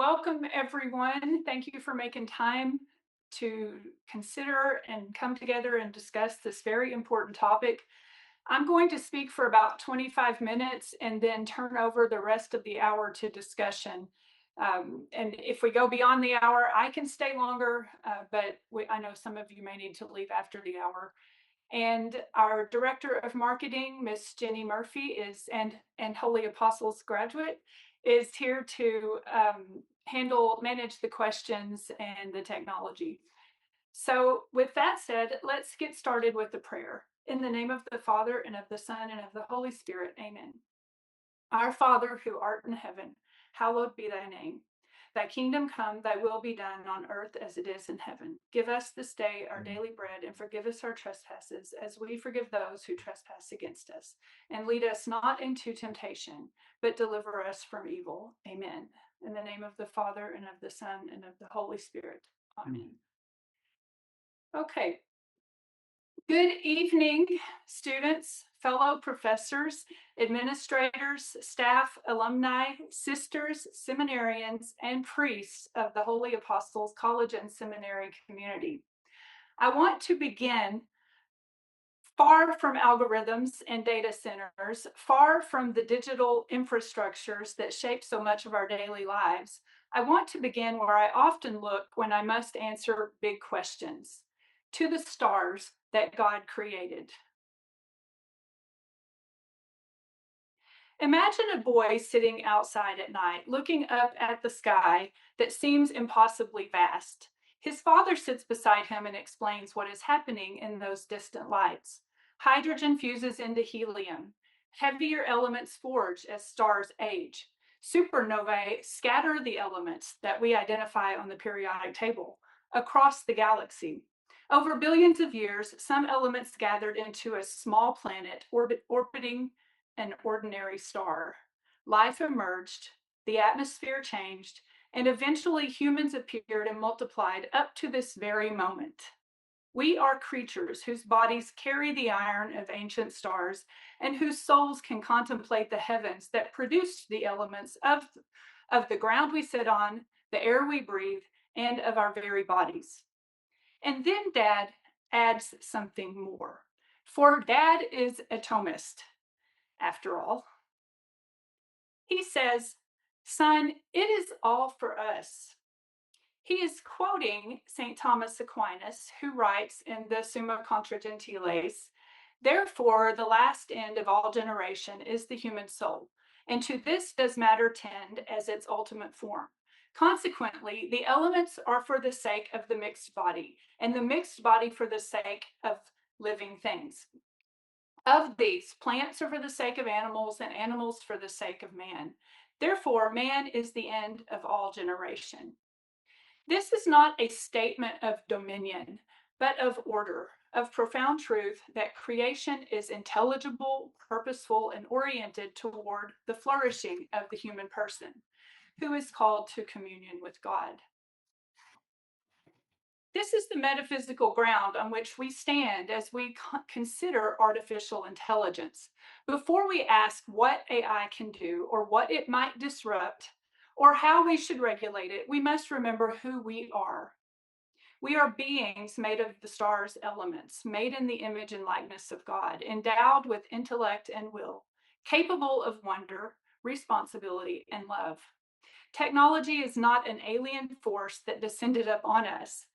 Welcome, everyone. Thank you for making time to consider and come together and discuss this very important topic. I'm going to speak for about 25 minutes and then turn over the rest of the hour to discussion. And if we go beyond the hour, I can stay longer, but I know some of you may need to leave after the hour. And our director of marketing, Miss Jenny Murphy, and Holy Apostles graduate, is here to manage the questions and the technology. So with that said, let's get started with the prayer. In the name of the Father, and of the Son, and of the Holy Spirit, amen. Our Father, who art in heaven, hallowed be thy name. Thy kingdom come, thy will be done on earth as it is in heaven. Give us this day our daily bread, and forgive us our trespasses, as we forgive those who trespass against us. And lead us not into temptation, but deliver us from evil. Amen. In the name of the Father, and of the Son, and of the Holy Spirit. Amen. Okay. Good evening, students, fellow professors, administrators, staff, alumni, sisters, seminarians, and priests of the Holy Apostles College and Seminary community. I want to begin far from algorithms and data centers, far from the digital infrastructures that shape so much of our daily lives. I want to begin where I often look when I must answer big questions, to the stars that God created. Imagine a boy sitting outside at night, looking up at the sky that seems impossibly vast. His father sits beside him and explains what is happening in those distant lights. Hydrogen fuses into helium. Heavier elements forge as stars age. Supernovae scatter the elements that we identify on the periodic table across the galaxy. Over billions of years, some elements gathered into a small planet orbiting an ordinary star. Life emerged, the atmosphere changed, and eventually humans appeared and multiplied up to this very moment. We are creatures whose bodies carry the iron of ancient stars and whose souls can contemplate the heavens that produced the elements of the ground we sit on, the air we breathe, and of our very bodies. And then Dad adds something more. For Dad is a Thomist, after all. He says, "Son, it is all for us." He is quoting St. Thomas Aquinas, who writes in the Summa Contra Gentiles, "Therefore, the last end of all generation is the human soul, and to this does matter tend as its ultimate form. Consequently, the elements are for the sake of the mixed body, and the mixed body for the sake of living things. Of these, plants are for the sake of animals, and animals for the sake of man. Therefore, man is the end of all generation." This is not a statement of dominion, but of order, of profound truth that creation is intelligible, purposeful, and oriented toward the flourishing of the human person, who is called to communion with God. This is the metaphysical ground on which we stand as we consider artificial intelligence. Before we ask what AI can do or what it might disrupt or how we should regulate it, we must remember who we are. We are beings made of the stars' elements, made in the image and likeness of God, endowed with intellect and will, capable of wonder, responsibility, and love. Technology is not an alien force that descended upon us.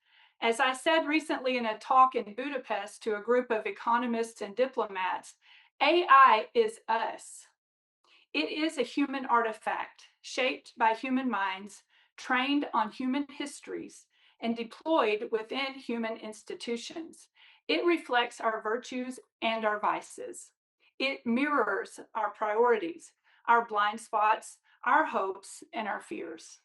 As I said recently in a talk in Budapest to a group of economists and diplomats, AI is us. It is a human artifact shaped by human minds, trained on human histories, and deployed within human institutions. It reflects our virtues and our vices. It mirrors our priorities, our blind spots, our hopes, and our fears.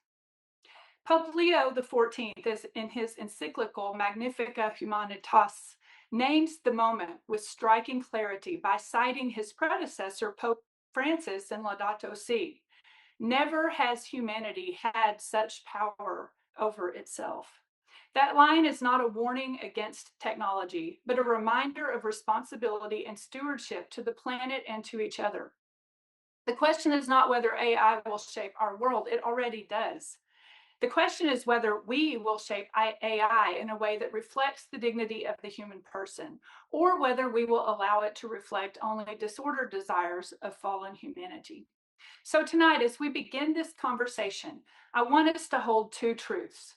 Pope Leo XIV, is in his encyclical Magnifica Humanitas, names the moment with striking clarity by citing his predecessor, Pope Francis, in Laudato Si. Never has humanity had such power over itself. That line is not a warning against technology, but a reminder of responsibility and stewardship to the planet and to each other. The question is not whether AI will shape our world, it already does. The question is whether we will shape AI in a way that reflects the dignity of the human person, or whether we will allow it to reflect only disordered desires of fallen humanity. So, tonight, as we begin this conversation, I want us to hold two truths.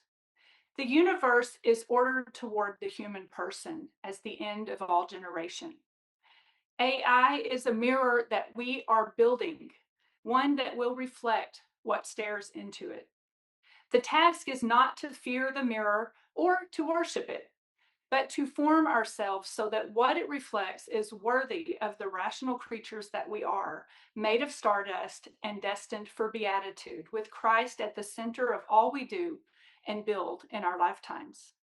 The universe is ordered toward the human person as the end of all generation. AI is a mirror that we are building, one that will reflect what stares into it. The task is not to fear the mirror or to worship it, but to form ourselves so that what it reflects is worthy of the rational creatures that we are, made of stardust and destined for beatitude, with Christ at the center of all we do and build in our lifetimes.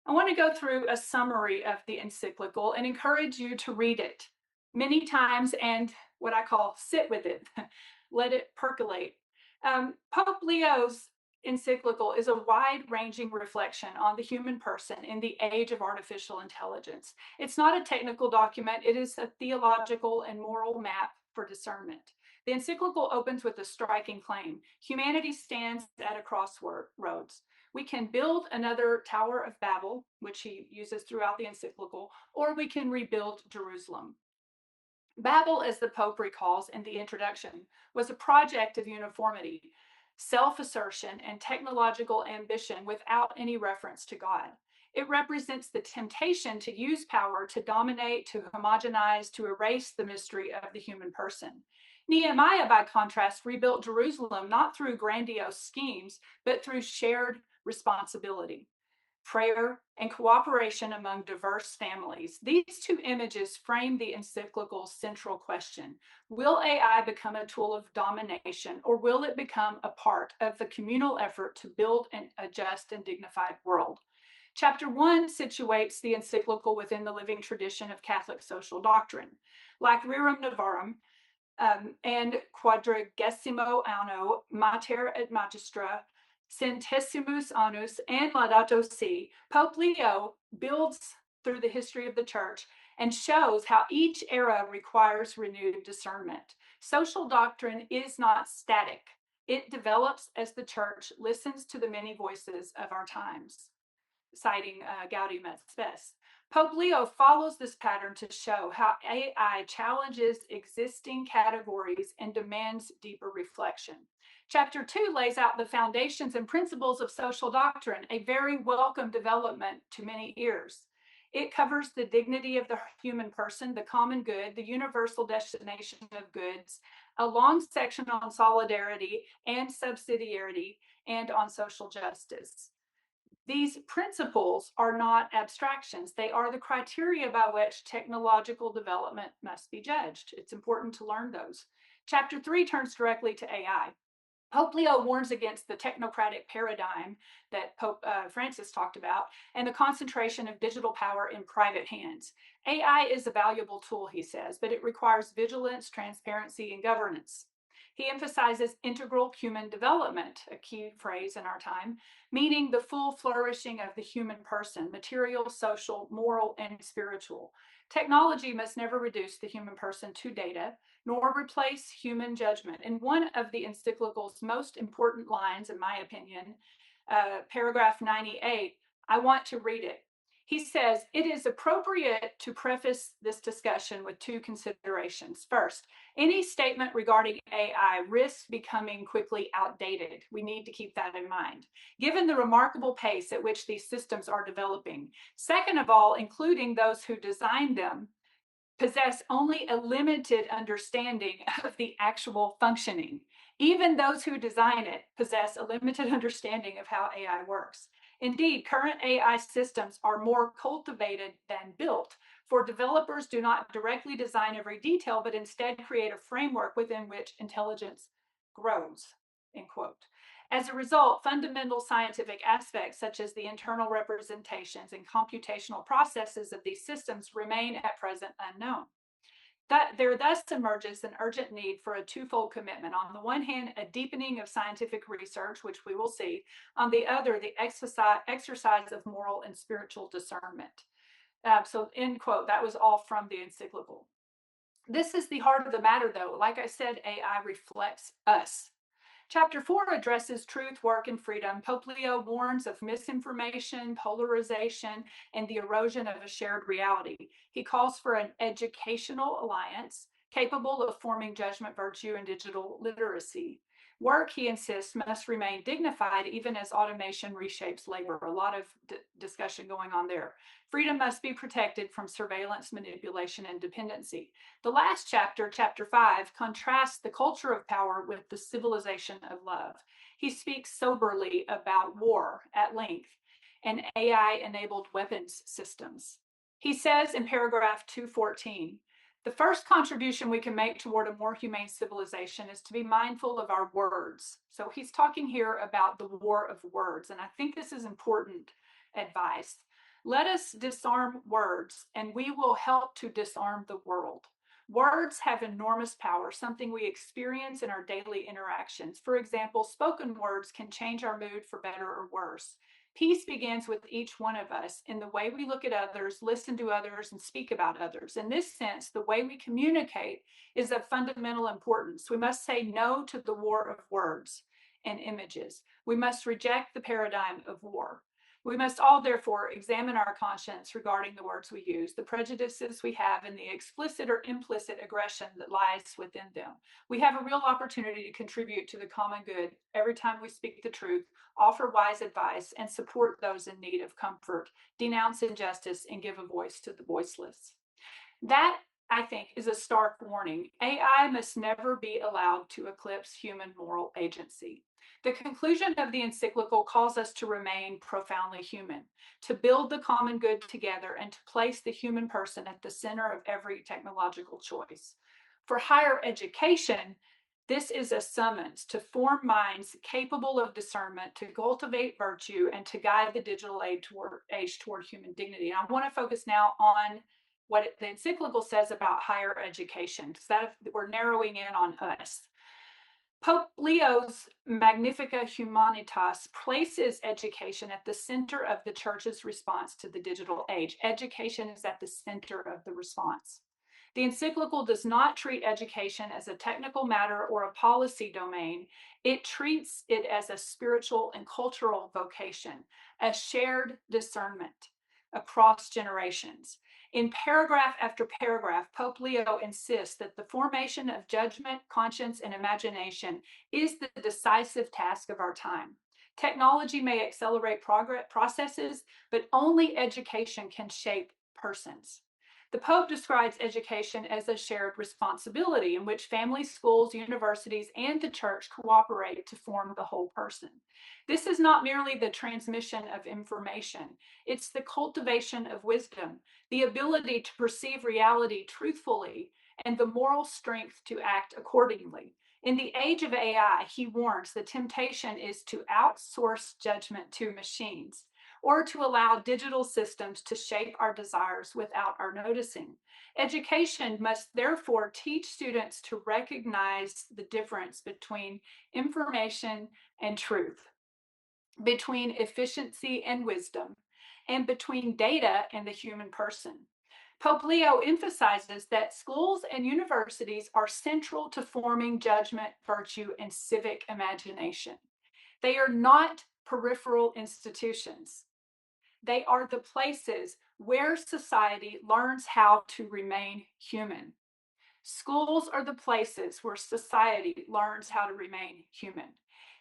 I want to go through a summary of the encyclical and encourage you to read it many times and what I call sit with it, let it percolate. Pope Leo's encyclical is a wide ranging reflection on the human person in the age of artificial intelligence. It's not a technical document, it is a theological and moral map for discernment. The encyclical opens with a striking claim: humanity stands at a crossroads. We can build another Tower of Babel, which he uses throughout the encyclical, or we can rebuild Jerusalem. Babel, as the Pope recalls in the introduction, was a project of uniformity, self assertion, and technological ambition without any reference to God. It represents the temptation to use power to dominate, to homogenize, to erase the mystery of the human person. Nehemiah, by contrast, rebuilt Jerusalem not through grandiose schemes, but through shared responsibility, prayer, and cooperation among diverse families. These two images frame the encyclical's central question: will AI become a tool of domination, or will it become a part of the communal effort to build a just and dignified world? Chapter 1 situates the encyclical within the living tradition of Catholic social doctrine. Like Rerum Novarum, and Quadragesimo Anno, Mater et Magistra, Centesimus Annus, and Laudato Si, Pope Leo builds through the history of the Church and shows how each era requires renewed discernment. Social doctrine is not static. It develops as the Church listens to the many voices of our times, citing Gaudium et Spes. Pope Leo follows this pattern to show how AI challenges existing categories and demands deeper reflection. Chapter 2 lays out the foundations and principles of social doctrine, a very welcome development to many ears. It covers the dignity of the human person, the common good, the universal destination of goods, a long section on solidarity and subsidiarity, and on social justice. These principles are not abstractions. They are the criteria by which technological development must be judged. It's important to learn those. Chapter 3 turns directly to AI. Pope Leo warns against the technocratic paradigm that Pope Francis talked about and the concentration of digital power in private hands. AI is a valuable tool, he says, but it requires vigilance, transparency, and governance. He emphasizes integral human development, a key phrase in our time, meaning the full flourishing of the human person, material, social, moral, and spiritual. Technology must never reduce the human person to data, nor replace human judgment. In one of the encyclical's most important lines, in my opinion, paragraph 98, I want to read it. He says, it is appropriate to preface this discussion with two considerations. First, any statement regarding AI risks becoming quickly outdated. We need to keep that in mind, given the remarkable pace at which these systems are developing. Second of all, including those who designed them, possess only a limited understanding of the actual functioning. Even those who design it possess a limited understanding of how AI works. Indeed, current AI systems are more cultivated than built, for developers do not directly design every detail, but instead create a framework within which intelligence grows, end quote. As a result, fundamental scientific aspects such as the internal representations and computational processes of these systems remain at present unknown. There thus emerges an urgent need for a twofold commitment. On the one hand, a deepening of scientific research, which we will see. On the other, the exercise of moral and spiritual discernment. So, end quote. That was all from the encyclical. This is the heart of the matter, though. Like I said, AI reflects us. Chapter 4 addresses truth, work, and freedom. Pope Leo warns of misinformation, polarization, and the erosion of a shared reality. He calls for an educational alliance capable of forming judgment, virtue, and digital literacy. Work, he insists, must remain dignified even as automation reshapes labor. A lot of discussion going on there. Freedom must be protected from surveillance, manipulation, and dependency. The last chapter, chapter 5, contrasts the culture of power with the civilization of love. He speaks soberly about war at length and AI enabled weapons systems. He says in paragraph 214, the first contribution we can make toward a more humane civilization is to be mindful of our words. So he's talking here about the war of words, and I think this is important advice. Let us disarm words, and we will help to disarm the world. Words have enormous power, something we experience in our daily interactions. For example, spoken words can change our mood for better or worse. Peace begins with each one of us in the way we look at others, listen to others, and speak about others. In this sense, the way we communicate is of fundamental importance. We must say no to the war of words and images. We must reject the paradigm of war. We must all, therefore, examine our conscience regarding the words we use, the prejudices we have, and the explicit or implicit aggression that lies within them. We have a real opportunity to contribute to the common good every time we speak the truth, offer wise advice, and support those in need of comfort, denounce injustice, and give a voice to the voiceless. That, I think, is a stark warning. AI must never be allowed to eclipse human moral agency. The conclusion of the encyclical calls us to remain profoundly human, to build the common good together, and to place the human person at the center of every technological choice. For higher education, this is a summons to form minds capable of discernment, to cultivate virtue, and to guide the digital age toward human dignity. And I want to focus now on what the encyclical says about higher education, because that we're narrowing in on us. Pope Leo's Magnifica Humanitas places education at the center of the church's response to the digital age. Education is at the center of the response. The encyclical does not treat education as a technical matter or a policy domain. It treats it as a spiritual and cultural vocation, a shared discernment across generations. In paragraph after paragraph, Pope Leo insists that the formation of judgment, conscience, and imagination is the decisive task of our time. Technology may accelerate processes, but only education can shape persons. The Pope describes education as a shared responsibility in which families, schools, universities, and the church cooperate to form the whole person. This is not merely the transmission of information, it's the cultivation of wisdom, the ability to perceive reality truthfully, and the moral strength to act accordingly. In the age of AI, he warns the temptation is to outsource judgment to machines or to allow digital systems to shape our desires without our noticing. Education must therefore teach students to recognize the difference between information and truth, between efficiency and wisdom, and between data and the human person. Pope Leo emphasizes that schools and universities are central to forming judgment, virtue, and civic imagination. They are not peripheral institutions. They are the places where society learns how to remain human. Schools are the places where society learns how to remain human.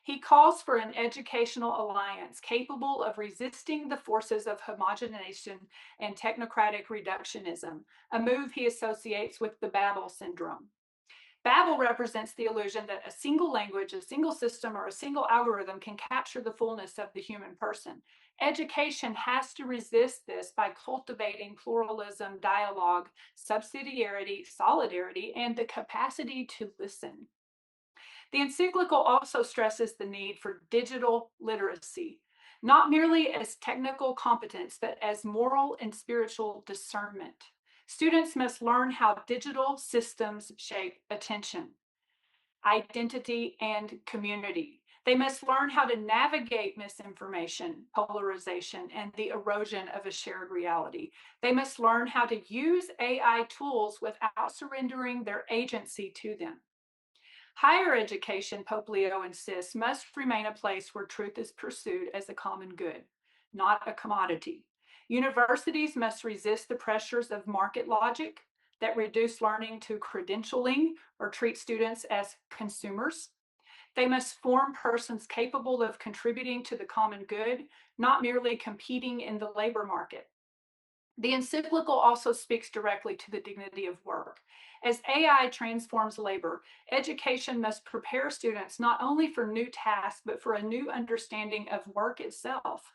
He calls for an educational alliance capable of resisting the forces of homogenization and technocratic reductionism, a move he associates with the Babel syndrome. Babel represents the illusion that a single language, a single system, or a single algorithm can capture the fullness of the human person. Education has to resist this by cultivating pluralism, dialogue, subsidiarity, solidarity, and the capacity to listen. The encyclical also stresses the need for digital literacy, not merely as technical competence, but as moral and spiritual discernment. Students must learn how digital systems shape attention, identity, and community. They must learn how to navigate misinformation, polarization, and the erosion of a shared reality. They must learn how to use AI tools without surrendering their agency to them. Higher education, Pope Leo insists, must remain a place where truth is pursued as a common good, not a commodity. Universities must resist the pressures of market logic that reduce learning to credentialing or treat students as consumers. They must form persons capable of contributing to the common good, not merely competing in the labor market. The encyclical also speaks directly to the dignity of work. As AI transforms labor, education must prepare students not only for new tasks, but for a new understanding of work itself.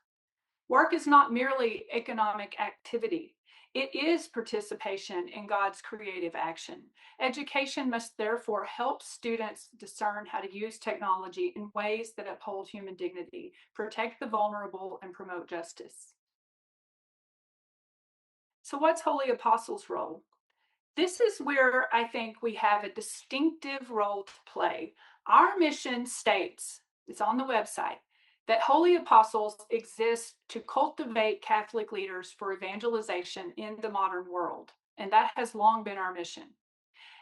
Work is not merely economic activity, it is participation in God's creative action. Education must therefore help students discern how to use technology in ways that uphold human dignity, protect the vulnerable, and promote justice. So, what's Holy Apostles' role? This is where I think we have a distinctive role to play. Our mission states, it's on the website, that Holy Apostles exist to cultivate Catholic leaders for evangelization in the modern world. And that has long been our mission.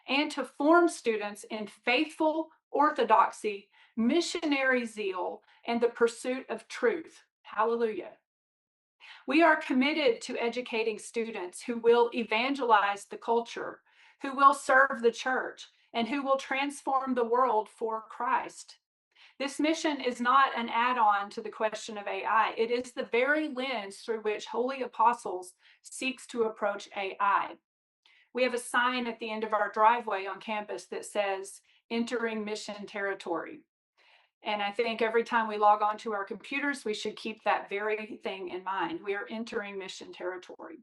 And to form students in faithful orthodoxy, missionary zeal, and the pursuit of truth. Hallelujah. We are committed to educating students who will evangelize the culture, who will serve the church, and who will transform the world for Christ. This mission is not an add on to the question of AI. It is the very lens through which Holy Apostles seeks to approach AI. We have a sign at the end of our driveway on campus that says, entering mission territory. And I think every time we log on to our computers, we should keep that very thing in mind. We are entering mission territory.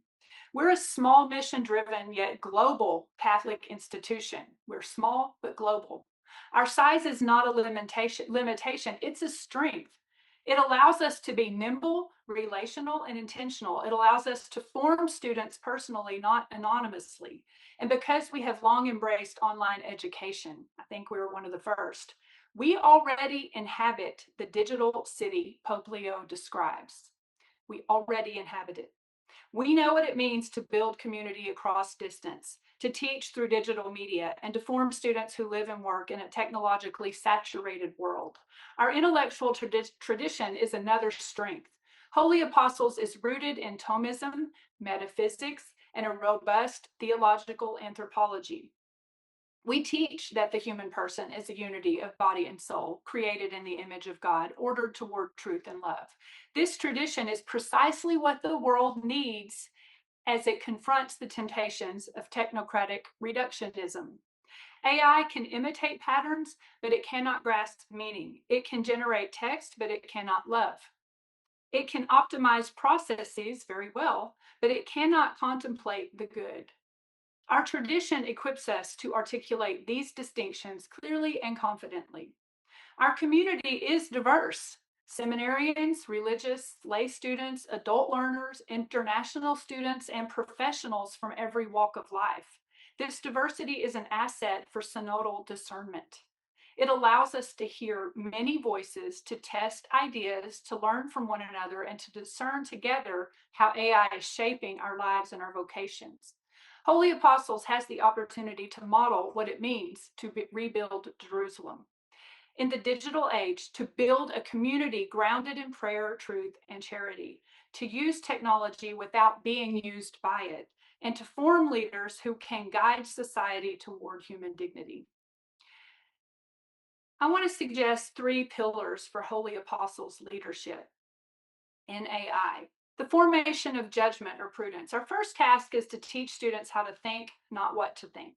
We're a small, mission driven, yet global Catholic institution. We're small, but global. Our size is not a limitation, it's a strength. It allows us to be nimble, relational, and intentional. It allows us to form students personally, not anonymously. And because we have long embraced online education, I think we were one of the first, we already inhabit the digital city Pope Leo describes. We already inhabit it. We know what it means to build community across distance, to teach through digital media, and to form students who live and work in a technologically saturated world. Our intellectual tradition is another strength. Holy Apostles is rooted in Thomism, metaphysics, and a robust theological anthropology. We teach that the human person is a unity of body and soul, created in the image of God, ordered toward truth and love. This tradition is precisely what the world needs as it confronts the temptations of technocratic reductionism. AI can imitate patterns, but it cannot grasp meaning. It can generate text, but it cannot love. It can optimize processes very well, but it cannot contemplate the good. Our tradition equips us to articulate these distinctions clearly and confidently. Our community is diverse. Seminarians, religious, lay students, adult learners, international students, and professionals from every walk of life. This diversity is an asset for synodal discernment. It allows us to hear many voices, to test ideas, to learn from one another, and to discern together how AI is shaping our lives and our vocations. Holy Apostles has the opportunity to model what it means to rebuild Jerusalem in the digital age, to build a community grounded in prayer, truth, and charity, to use technology without being used by it, and to form leaders who can guide society toward human dignity. I want to suggest 3 pillars for Holy Apostles leadership in AI. The formation of judgment or prudence. Our first task is to teach students how to think, not what to think.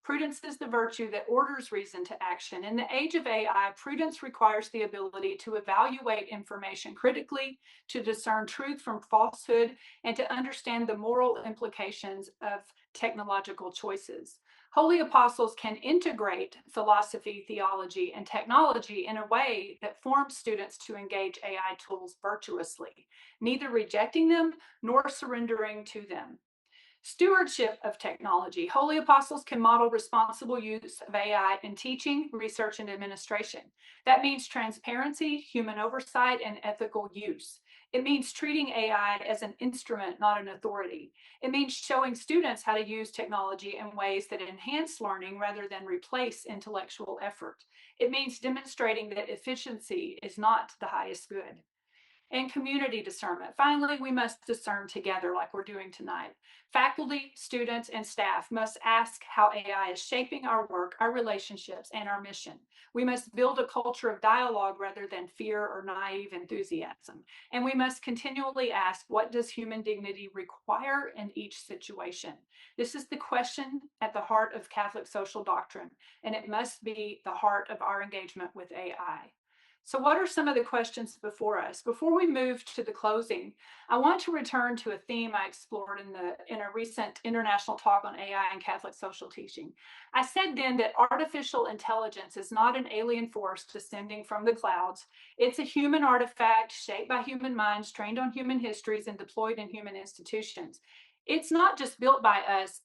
Prudence is the virtue that orders reason to action. In the age of AI, prudence requires the ability to evaluate information critically, to discern truth from falsehood, and to understand the moral implications of technological choices. Holy Apostles can integrate philosophy, theology, and technology in a way that forms students to engage AI tools virtuously, neither rejecting them nor surrendering to them. Stewardship of technology. Holy Apostles can model responsible use of AI in teaching, research, and administration. That means transparency, human oversight, and ethical use. It means treating AI as an instrument, not an authority. It means showing students how to use technology in ways that enhance learning rather than replace intellectual effort. It means demonstrating that efficiency is not the highest good. And community discernment. Finally, we must discern together like we're doing tonight. Faculty, students, and staff must ask how AI is shaping our work, our relationships, and our mission. We must build a culture of dialogue rather than fear or naive enthusiasm. And we must continually ask, what does human dignity require in each situation? This is the question at the heart of Catholic social doctrine, and it must be the heart of our engagement with AI. So, what are some of the questions before us? Before we move to the closing, I want to return to a theme I explored in a recent international talk on AI and Catholic social teaching. I said then that artificial intelligence is not an alien force descending from the clouds. It's a human artifact shaped by human minds, trained on human histories, and deployed in human institutions. It's not just built by us.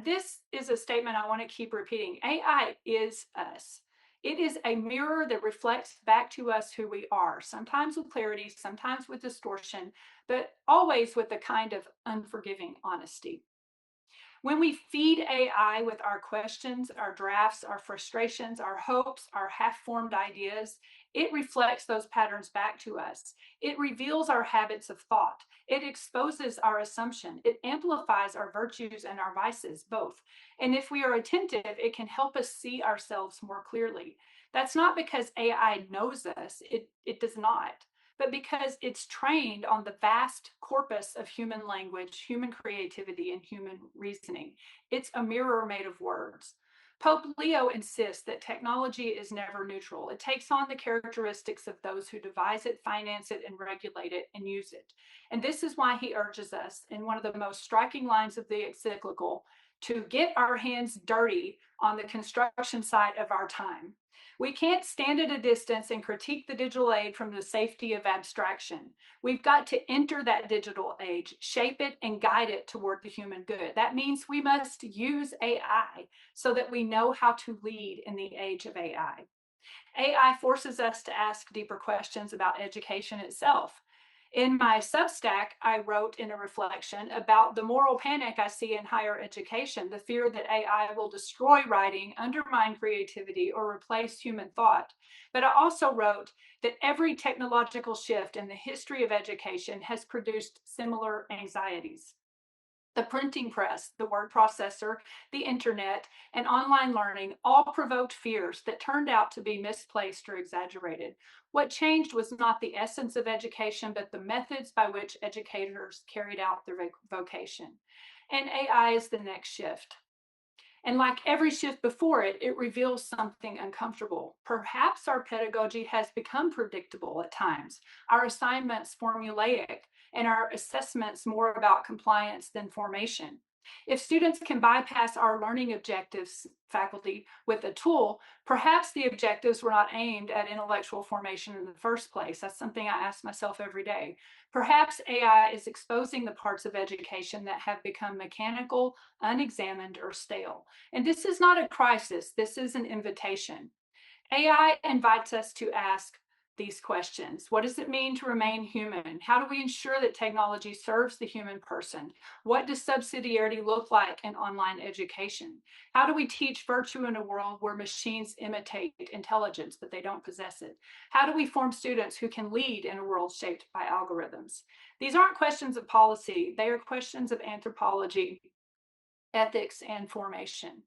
This is a statement I want to keep repeating. AI is us. It is a mirror that reflects back to us who we are, sometimes with clarity, sometimes with distortion, but always with a kind of unforgiving honesty. When we feed AI with our questions, our drafts, our frustrations, our hopes, our half formed ideas, it reflects those patterns back to us. It reveals our habits of thought. It exposes our assumption. It amplifies our virtues and our vices, both. And if we are attentive, it can help us see ourselves more clearly. That's not because AI knows us, it does not, but because it's trained on the vast corpus of human language, human creativity, and human reasoning. It's a mirror made of words. Pope Leo insists that technology is never neutral. It takes on the characteristics of those who devise it, finance it, and regulate it and use it. And this is why he urges us, in one of the most striking lines of the encyclical, to get our hands dirty on the construction site of our time. We can't stand at a distance and critique the digital age from the safety of abstraction. We've got to enter that digital age, shape it, and guide it toward the human good. That means we must use AI so that we know how to lead in the age of AI. AI forces us to ask deeper questions about education itself. In my Substack, I wrote in a reflection about the moral panic I see in higher education, the fear that AI will destroy writing, undermine creativity, or replace human thought. But I also wrote that every technological shift in the history of education has produced similar anxieties. The printing press, the word processor, the internet, and online learning all provoked fears that turned out to be misplaced or exaggerated. What changed was not the essence of education, but the methods by which educators carried out their vocation. And AI is the next shift. And like every shift before it, it reveals something uncomfortable. Perhaps our pedagogy has become predictable at times, our assignments formulaic, and our assessments more about compliance than formation. If students can bypass our learning objectives, faculty, with a tool, perhaps the objectives were not aimed at intellectual formation in the first place. That's something I ask myself every day. Perhaps AI is exposing the parts of education that have become mechanical, unexamined, or stale. And this is not a crisis, this is an invitation. AI invites us to ask these questions. What does it mean to remain human? How do we ensure that technology serves the human person? What does subsidiarity look like in online education? How do we teach virtue in a world where machines imitate intelligence, but they don't possess it? How do we form students who can lead in a world shaped by algorithms? These aren't questions of policy, they are questions of anthropology, ethics, and formation.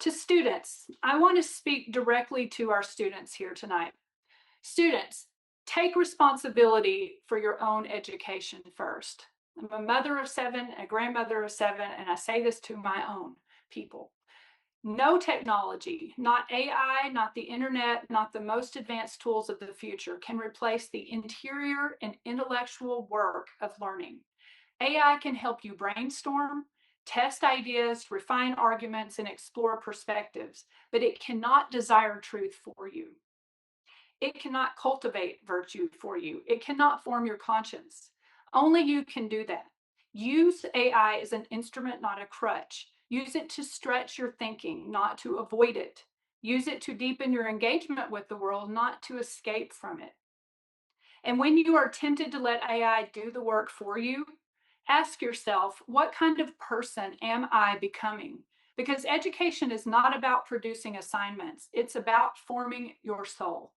To students, I want to speak directly to our students here tonight. Students, take responsibility for your own education first. I'm a mother of 7, a grandmother of 7, and I say this to my own people. No technology, not AI, not the internet, not the most advanced tools of the future can replace the interior and intellectual work of learning. AI can help you brainstorm, test ideas, refine arguments, and explore perspectives, but it cannot desire truth for you. It cannot cultivate virtue for you. It cannot form your conscience. Only you can do that. Use AI as an instrument, not a crutch. Use it to stretch your thinking, not to avoid it. Use it to deepen your engagement with the world, not to escape from it. And when you are tempted to let AI do the work for you, ask yourself, what kind of person am I becoming? Because education is not about producing assignments, it's about forming your soul.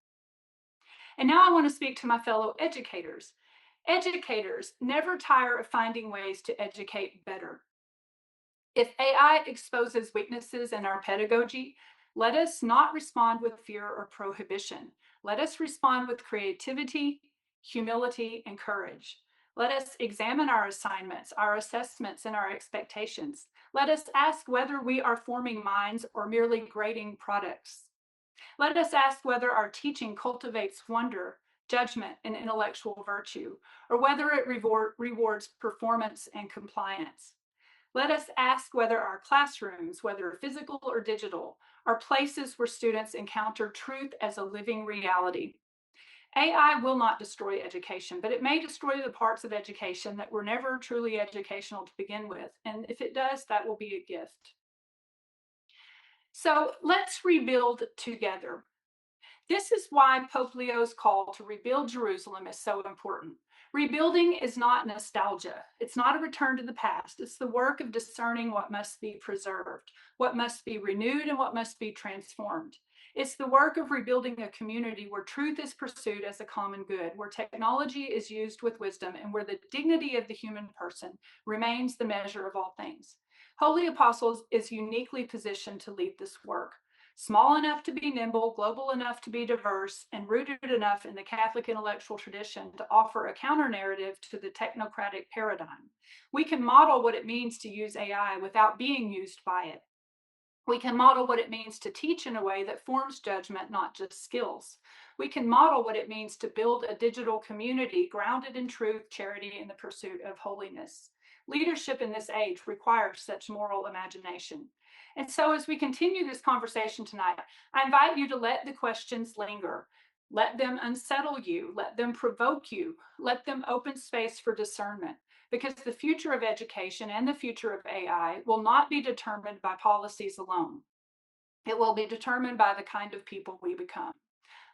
And now I want to speak to my fellow educators. Educators never tire of finding ways to educate better. If AI exposes weaknesses in our pedagogy, let us not respond with fear or prohibition. Let us respond with creativity, humility, and courage. Let us examine our assignments, our assessments, and our expectations. Let us ask whether we are forming minds or merely grading products. Let us ask whether our teaching cultivates wonder, judgment, and intellectual virtue, or whether it rewards performance and compliance. Let us ask whether our classrooms, whether physical or digital, are places where students encounter truth as a living reality. AI will not destroy education, but it may destroy the parts of education that were never truly educational to begin with. And if it does, that will be a gift. So let's rebuild together. This is why Pope Leo's call to rebuild Jerusalem is so important. Rebuilding is not nostalgia. It's not a return to the past. It's the work of discerning what must be preserved, what must be renewed, and what must be transformed. It's the work of rebuilding a community where truth is pursued as a common good, where technology is used with wisdom, and where the dignity of the human person remains the measure of all things. Holy Apostles is uniquely positioned to lead this work. Small enough to be nimble, global enough to be diverse, and rooted enough in the Catholic intellectual tradition to offer a counter narrative to the technocratic paradigm. We can model what it means to use AI without being used by it. We can model what it means to teach in a way that forms judgment, not just skills. We can model what it means to build a digital community grounded in truth, charity, and the pursuit of holiness. Leadership in this age requires such moral imagination. And so, as we continue this conversation tonight, I invite you to let the questions linger. Let them unsettle you. Let them provoke you. Let them open space for discernment, because the future of education and the future of AI will not be determined by policies alone. It will be determined by the kind of people we become.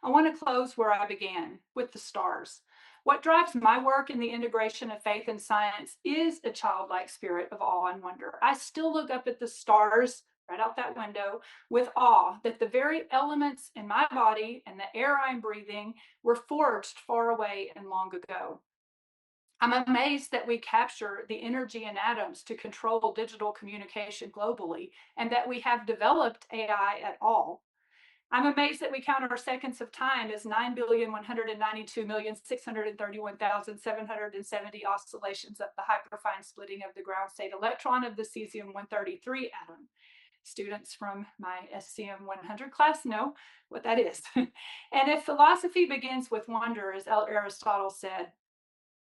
I want to close where I began, with the stars. What drives my work in the integration of faith and science is a childlike spirit of awe and wonder. I still look up at the stars right out that window with awe that the very elements in my body and the air I'm breathing were forged far away and long ago. I'm amazed that we capture the energy in atoms to control digital communication globally, and that we have developed AI at all. I'm amazed that we count our seconds of time as 9,192,631,770 oscillations of the hyperfine splitting of the ground state electron of the cesium-133 atom. Students from my SCM 100 class know what that is. And if philosophy begins with wonder, as Aristotle said,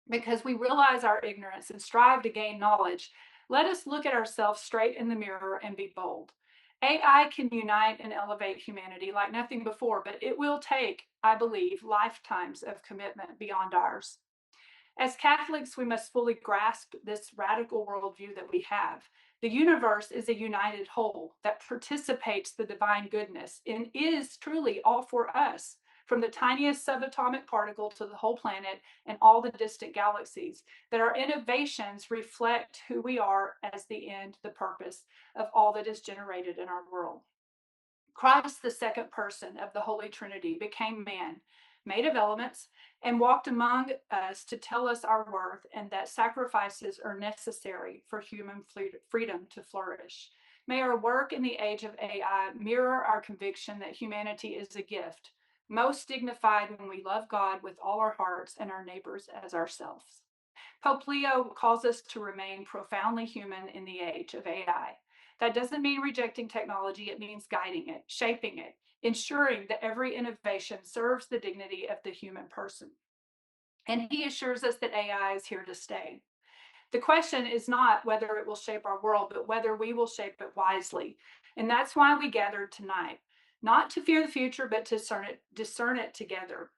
because we realize our ignorance and strive to gain knowledge, let us look at ourselves straight in the mirror and be bold. AI can unite and elevate humanity like nothing before, but it will take, I believe, lifetimes of commitment beyond ours. As Catholics, we must fully grasp this radical worldview that we have. The universe is a united whole that participates the divine goodness and is truly all for us, from the tiniest subatomic particle to the whole planet and all the distant galaxies, that our innovations reflect who we are as the end, the purpose of all that is generated in our world. Christ, the second person of the Holy Trinity, became man, made of elements, and walked among us to tell us our worth and that sacrifices are necessary for human freedom to flourish. May our work in the age of AI mirror our conviction that humanity is a gift, most dignified when we love God with all our hearts and our neighbors as ourselves. Pope Leo calls us to remain profoundly human in the age of AI. That doesn't mean rejecting technology, it means guiding it, shaping it, ensuring that every innovation serves the dignity of the human person. And he assures us that AI is here to stay. The question is not whether it will shape our world, but whether we will shape it wisely. And that's why we gathered tonight, not to fear the future, but to discern it together.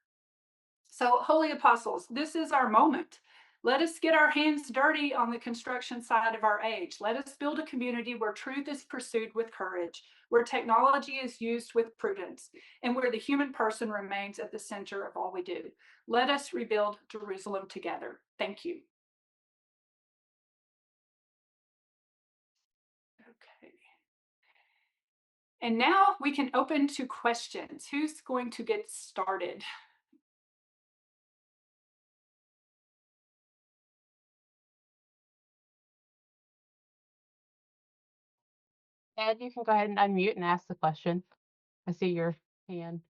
So, Holy Apostles, this is our moment. Let us get our hands dirty on the construction side of our age. Let us build a community where truth is pursued with courage, where technology is used with prudence, and where the human person remains at the center of all we do. Let us rebuild Jerusalem together. Thank you. Okay. And now we can open to questions. Who's going to get started? Ed, you can go ahead and unmute and ask the question. I see your hand.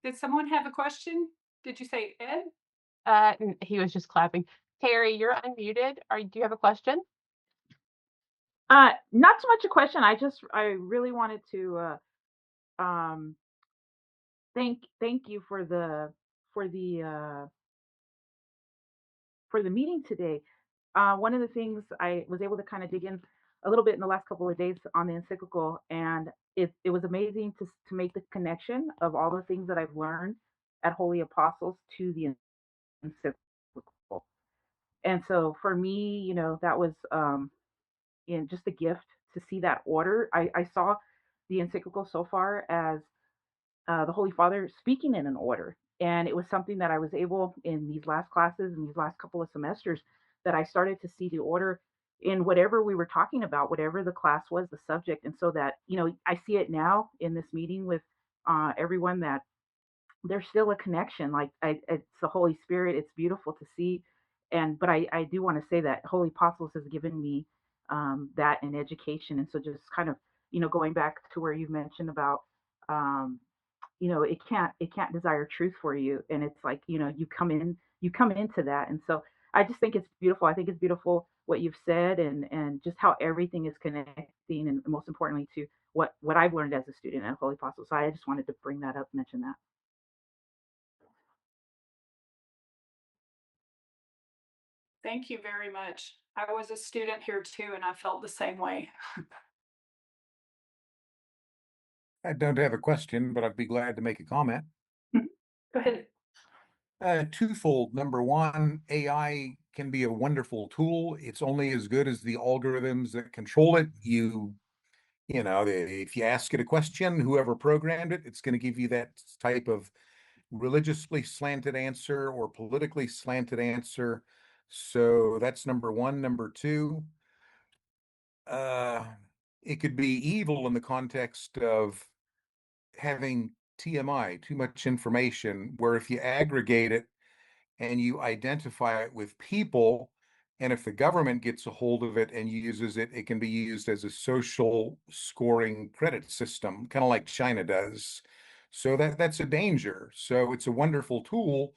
Did someone have a question? Did you say Ed? He was just clapping. Terry, you're unmuted. Do you have a question? Not so much a question. I really wanted to um thank you for the uh for the meeting today. One of the things I was able to kind of dig in a little bit in the last couple of days on the encyclical, and it was amazing to make the connection of all the things that I've learned at Holy Apostles to the encyclical. And so for me, that was in just a gift to see that order. I saw the encyclical so far as the Holy Father speaking in an order. And it was something that I was able in these last classes and these last couple of semesters that I started to see the order in whatever we were talking about, whatever the class was, the subject. And so that, I see it now in this meeting with everyone that there's still a connection. Like it's the Holy Spirit. It's beautiful to see. But I do want to say that Holy Apostles has given me that in education. And so just kind of, going back to where you mentioned about, um, it can't desire truth for you. And it's like, you come into that. And so I just think it's beautiful. I think it's beautiful what you've said and just how everything is connecting and most importantly to what I've learned as a student at Holy Apostles. So I just wanted to bring that up, mention that. Thank you very much. I was a student here too, and I felt the same way. I don't have a question, but I'd be glad to make a comment. Go ahead. Twofold. Number one, AI can be a wonderful tool. It's only as good as the algorithms that control it. If you ask it a question, whoever programmed it, it's going to give you that type of religiously slanted answer or politically slanted answer. So that's number one. Number two, uh, it could be evil in the context of having TMI, too much information, where if you aggregate it and you identify it with people, and if the government gets a hold of it and uses it, it can be used as a social scoring credit system, kind of like China does. So that's a danger. So it's a wonderful tool,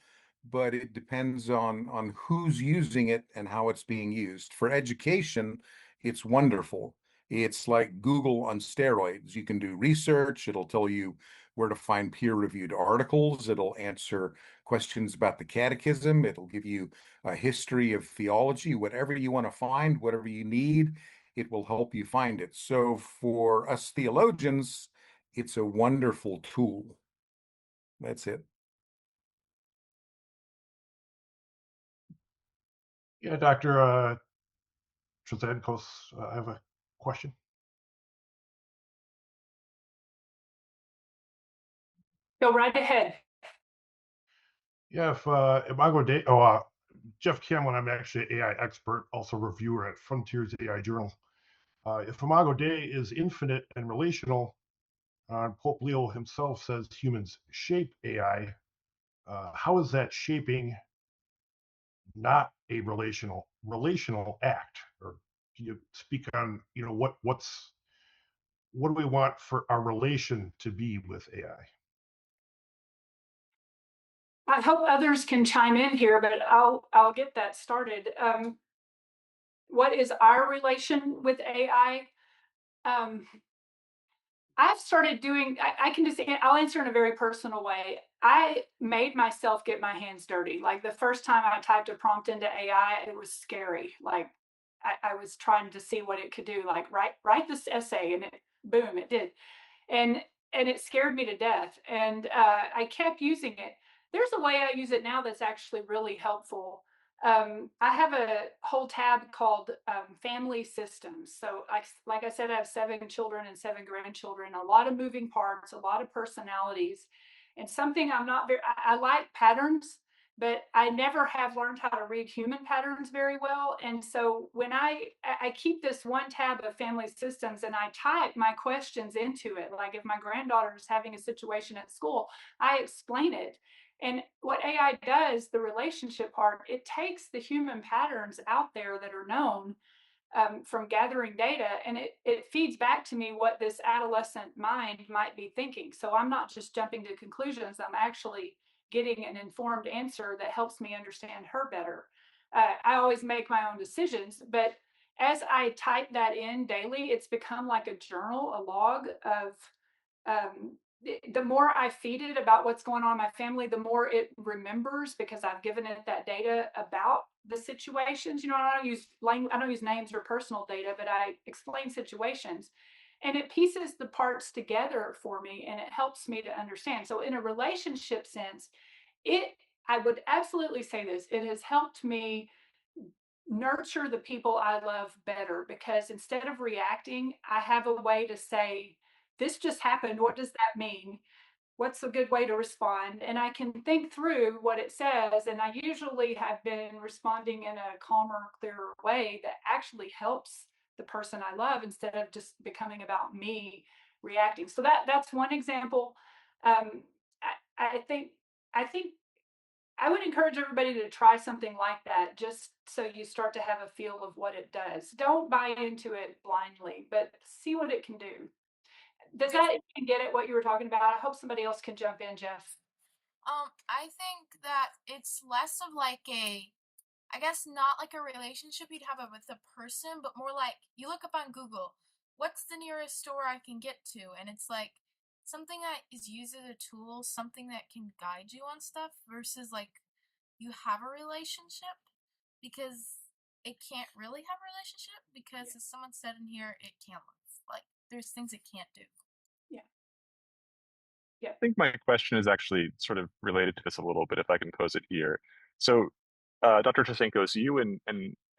but it depends on who's using it and how it's being used. For education, it's wonderful. It's like Google on steroids. You can do research, it'll tell you where to find peer-reviewed articles, it'll answer questions about the catechism, it'll give you a history of theology, whatever you want to find, whatever you need, it will help you find it. So for us theologians, it's a wonderful tool. That's it. Yeah, Dr. Trasancos, I have a question. Go right ahead. Yeah, if Imago Dei, Jeff Cameron, I'm actually an AI expert, also reviewer at Frontiers AI Journal. If Imago Dei is infinite and relational, Pope Leo himself says humans shape AI. How is that shaping not a relational act? Or can you speak on, what do we want for our relation to be with AI? I hope others can chime in here, but I'll get that started. what is our relation with AI? Um, I've started doing, I can just, I'll answer in a very personal way. I made myself get my hands dirty. Like the first time I typed a prompt into AI, it was scary. Like I was trying to see what it could do. Like write this essay, and it, boom, it did. and and it scared me to death. And I kept using it. There's a way I use it now that's actually really helpful. I have a whole tab called family systems. So, like I said, I have 7 children and 7 grandchildren, a lot of moving parts, a lot of personalities, and something I'm not very. I like patterns, but I never have learned how to read human patterns very well. And so when I keep this one tab of family systems and I type my questions into it, like if my granddaughter is having a situation at school, I explain it. And what AI does, the relationship part, it takes the human patterns out there that are known from gathering data, and it feeds back to me what this adolescent mind might be thinking. So I'm not just jumping to conclusions, I'm actually getting an informed answer that helps me understand her better. I always make my own decisions, but as I type that in daily, it's become like a journal, a log of um, the more I feed it about what's going on in my family, the more it remembers because I've given it that data about the situations. You know, I don't use language, I don't use names or personal data, but I explain situations, and it pieces the parts together for me, and it helps me to understand. So, in a relationship sense, it I would absolutely say this. It has helped me nurture the people I love better because instead of reacting, I have a way to say, this just happened. What does that mean? What's a good way to respond? And I can think through what it says. And I usually have been responding in a calmer, clearer way that actually helps the person I love instead of just becoming about me reacting. So that's one example. Um, I think I would encourage everybody to try something like that just so you start to have a feel of what it does. Don't buy into it blindly, but see what it can do. Does that get it what you were talking about? I hope somebody else can jump in, Jeff. I think that it's less of like I guess not like a relationship you'd have with a person, but more like you look up on Google, what's the nearest store I can get to? And it's like something that is used as a tool, something that can guide you on stuff versus like you have a relationship because it can't really have a relationship because as someone said in here, it can't love. Like there's things it can't do. Yeah. Yeah. I think my question is actually sort of related to this a little bit, if I can pose it here. So, Dr. Trasancos, you and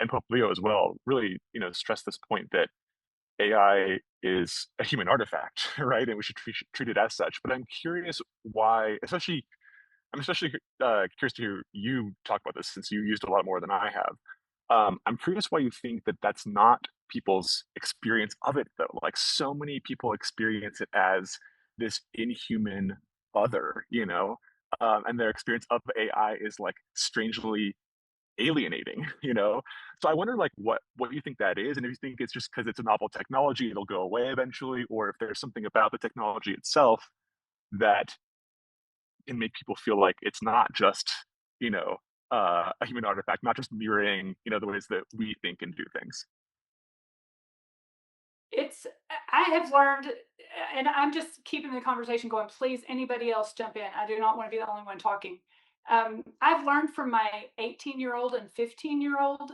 Pope Leo as well really, stress this point that AI is a human artifact, right? And we should treat it as such. But I'm curious why, I'm especially curious to hear you talk about this since you used a lot more than I have. I'm curious why you think that that's not people's experience of it, though. Like so many people experience it as this inhuman other, and their experience of AI is like strangely alienating, So I wonder, like, what you think that is, and if you think it's just because it's a novel technology, it'll go away eventually, or if there's something about the technology itself that can make people feel like it's not just, you know, a human artifact, not just mirroring, the ways that we think and do things. It's I have learned, and I'm just keeping the conversation going. Please, anybody else jump in. I do not want to be the only one talking. I've learned from my 18-year-old and 15-year-old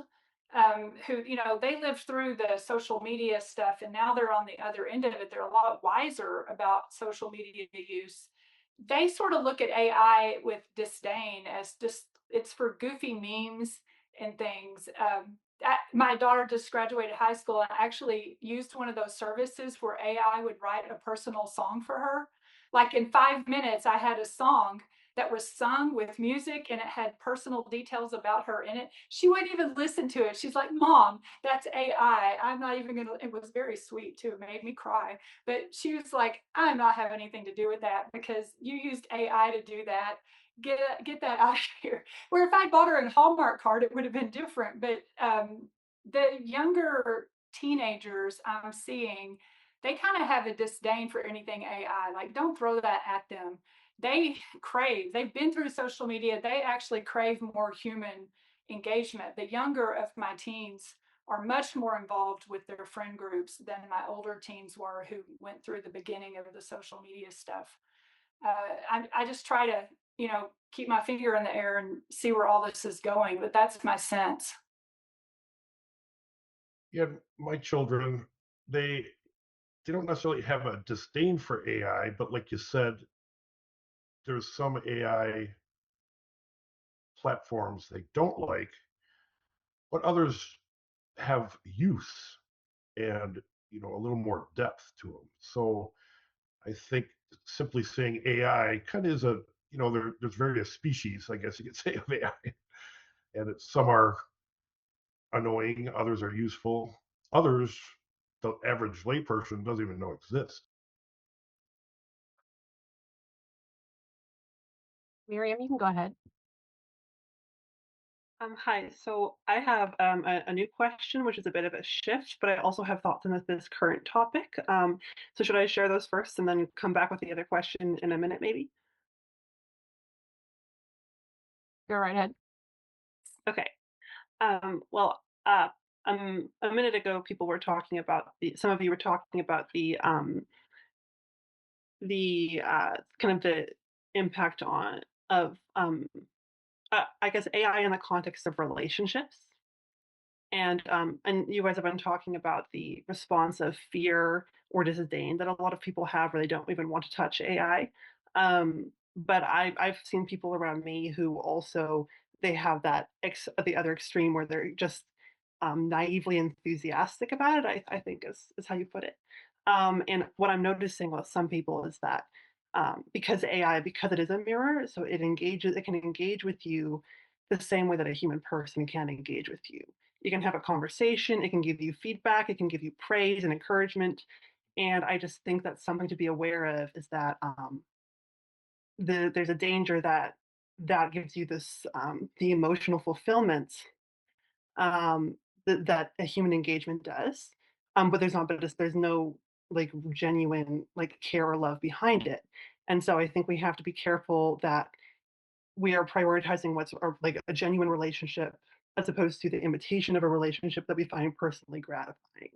who, they lived through the social media stuff and now they're on the other end of it. They're a lot wiser about social media use. They sort of look at AI with disdain as just it's for goofy memes and things. My daughter just graduated high school and actually used one of those services where AI would write a personal song for her. Like in 5 minutes, I had a song that was sung with music and it had personal details about her in it. She wouldn't even listen to it. She's like, Mom, that's AI. I'm not even going to. It was very sweet too. It made me cry. But she was like, I'm not having anything to do with that because you used AI to do that. Get that out of here. Where if I bought her a Hallmark card, it would have been different. But the younger teenagers I'm seeing, they kind of have a disdain for anything AI. Like, don't throw that at them. They've been through social media. They actually crave more human engagement. The younger of my teens are much more involved with their friend groups than my older teens were, who went through the beginning of the social media stuff. I just try to, keep my finger in the air and see where all this is going, but that's my sense. Yeah, my children, they don't necessarily have a disdain for AI, but like you said, there's some AI platforms they don't like, but others have use and a little more depth to them. So I think simply saying AI kind of is there's various species, I guess you could say, of AI, and some are annoying, others are useful, others the average layperson doesn't even know exist. Miriam, you can go ahead. Hi. So I have a new question, which is a bit of a shift, but I also have thoughts on this current topic. So should I share those first and then come back with the other question in a minute, maybe? Go right ahead. Okay. Well, a minute ago, people were talking about some of you were talking about kind of the impact of I guess AI in the context of relationships. And you guys have been talking about the response of fear or disdain that a lot of people have where they don't even want to touch AI. But I've seen people around me who also they have the other extreme where they're just naively enthusiastic about it. I think is how you put it. And what I'm noticing with some people is that because AI, because it is a mirror, so it can engage with you the same way that a human person can engage with you. You can have a conversation, it can give you feedback, it can give you praise and encouragement. And I just think that's something to be aware of is that there's a danger that that gives you this the emotional fulfillment um, that a human engagement does. But there's no like genuine like care or love behind it. And so I think we have to be careful that we are prioritizing what's like a genuine relationship as opposed to the imitation of a relationship that we find personally gratifying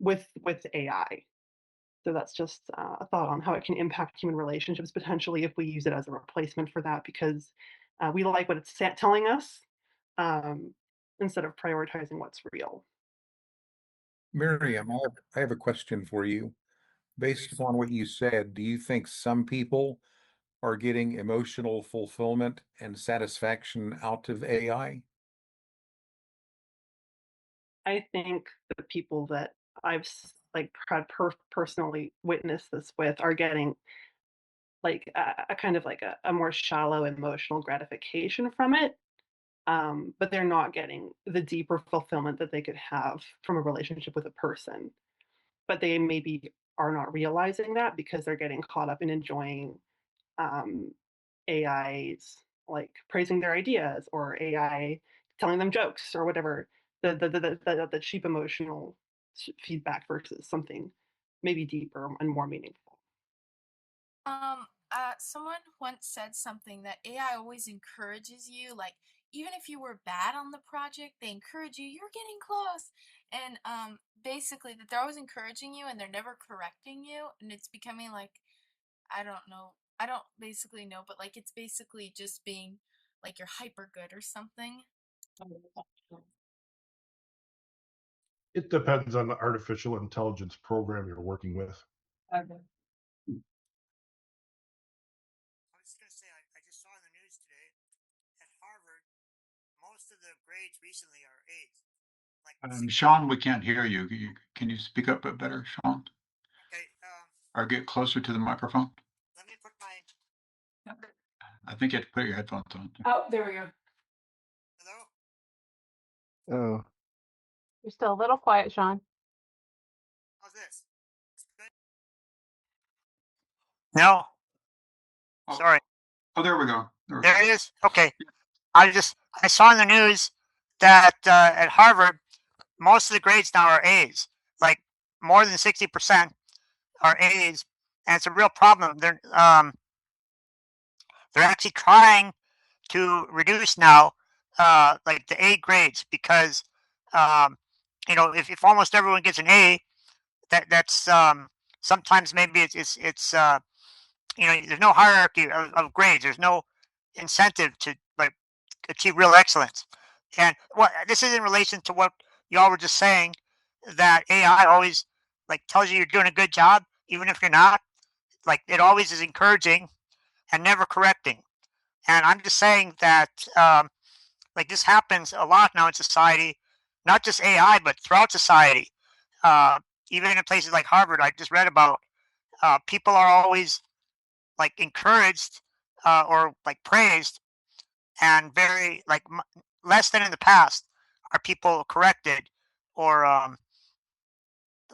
with AI. So that's just a thought on how it can impact human relationships potentially if we use it as a replacement for that because we like what it's telling us um, instead of prioritizing what's real. Miriam, I have a question for you. Based upon what you said, do you think some people are getting emotional fulfillment and satisfaction out of AI? I think the people that I've like had personally witnessed this with are getting like a kind of like a more shallow emotional gratification from it, but they're not getting the deeper fulfillment that they could have from a relationship with a person. But they maybe are not realizing that because they're getting caught up in enjoying um, AI's like praising their ideas or AI telling them jokes or whatever the cheap emotional feedback versus something maybe deeper and more meaningful. Someone once said something that AI always encourages you, like even if you were bad on the project, they encourage you, you're getting close. And basically that they're always encouraging you and they're never correcting you, and it's becoming like I don't know. I don't basically know, but like it's basically just being like you're hyper good or something. It depends on the artificial intelligence program you're working with. Okay. I was going to say, I just saw in the news today at Harvard, most of the grades recently are A's. Like Sean, we can't hear you. Can you speak up a bit better, Sean? okay, Or get closer to the microphone? let me put my. I think you have to put your headphones on. Oh, there we go. Hello? Oh, You're still a little quiet, Sean. How's this? Good? No. Oh, Sorry. oh, there we go. There it is. Okay. I saw in the news that at Harvard, most of the grades now are A's. Like more than 60% are A's, and it's a real problem. They're actually trying to reduce now like the A grades because um, if almost everyone gets an A, that's sometimes maybe it's there's no hierarchy of grades. There's no incentive to like achieve real excellence. And what this is in relation to what y'all were just saying, that AI always like tells you you're doing a good job, even if you're not. Like it always is encouraging and never correcting. And I'm just saying that like this happens a lot now in society, not just AI, but throughout society. Uh, Even in places like Harvard, I just read about people are always like encouraged or like praised, and very like less than in the past are people corrected or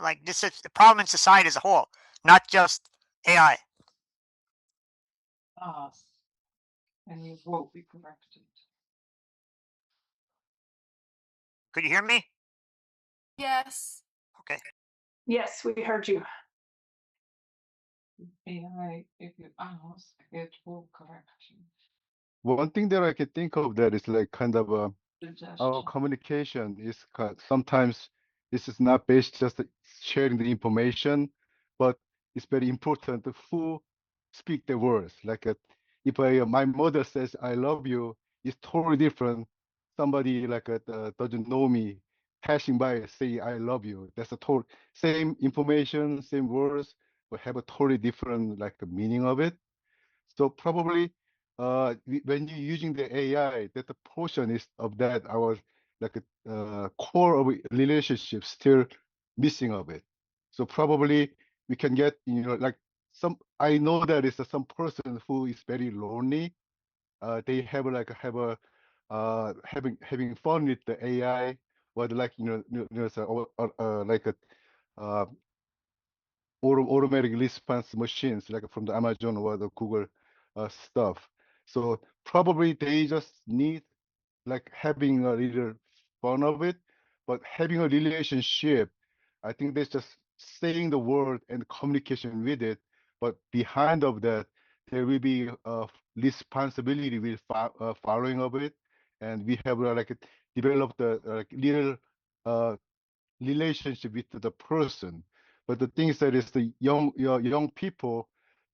like this is the problem in society as a whole, not just AI. Us, and you will be corrected. Could you hear me? Yes. Okay. Yes, we heard you. AI, if you ask, it will correct you. One thing that I can think of that is like kind of our Suggestion. communication is sometimes this is not based just sharing the information, but it's very important who speak the words. Like if my mother says I love you, it's totally different. Somebody like doesn't know me passing by say I love you. That's a total same information, same words, but have a totally different like meaning of it. So probably when you're using the AI, that the portion is of that our like a core of a relationship still missing of it. So probably we can get like some I know that is some person who is very lonely. They have have a having fun with the AI, or like so, like a uh, automatic response machines like from the Amazon or the Google stuff. So probably they just need like having a little fun of it, but having a relationship, I think that's just saying the word and communication with it. But behind of that, there will be responsibility with following of it, and we have like developed a like little uh, relationship with the person. But the thing is that is the young people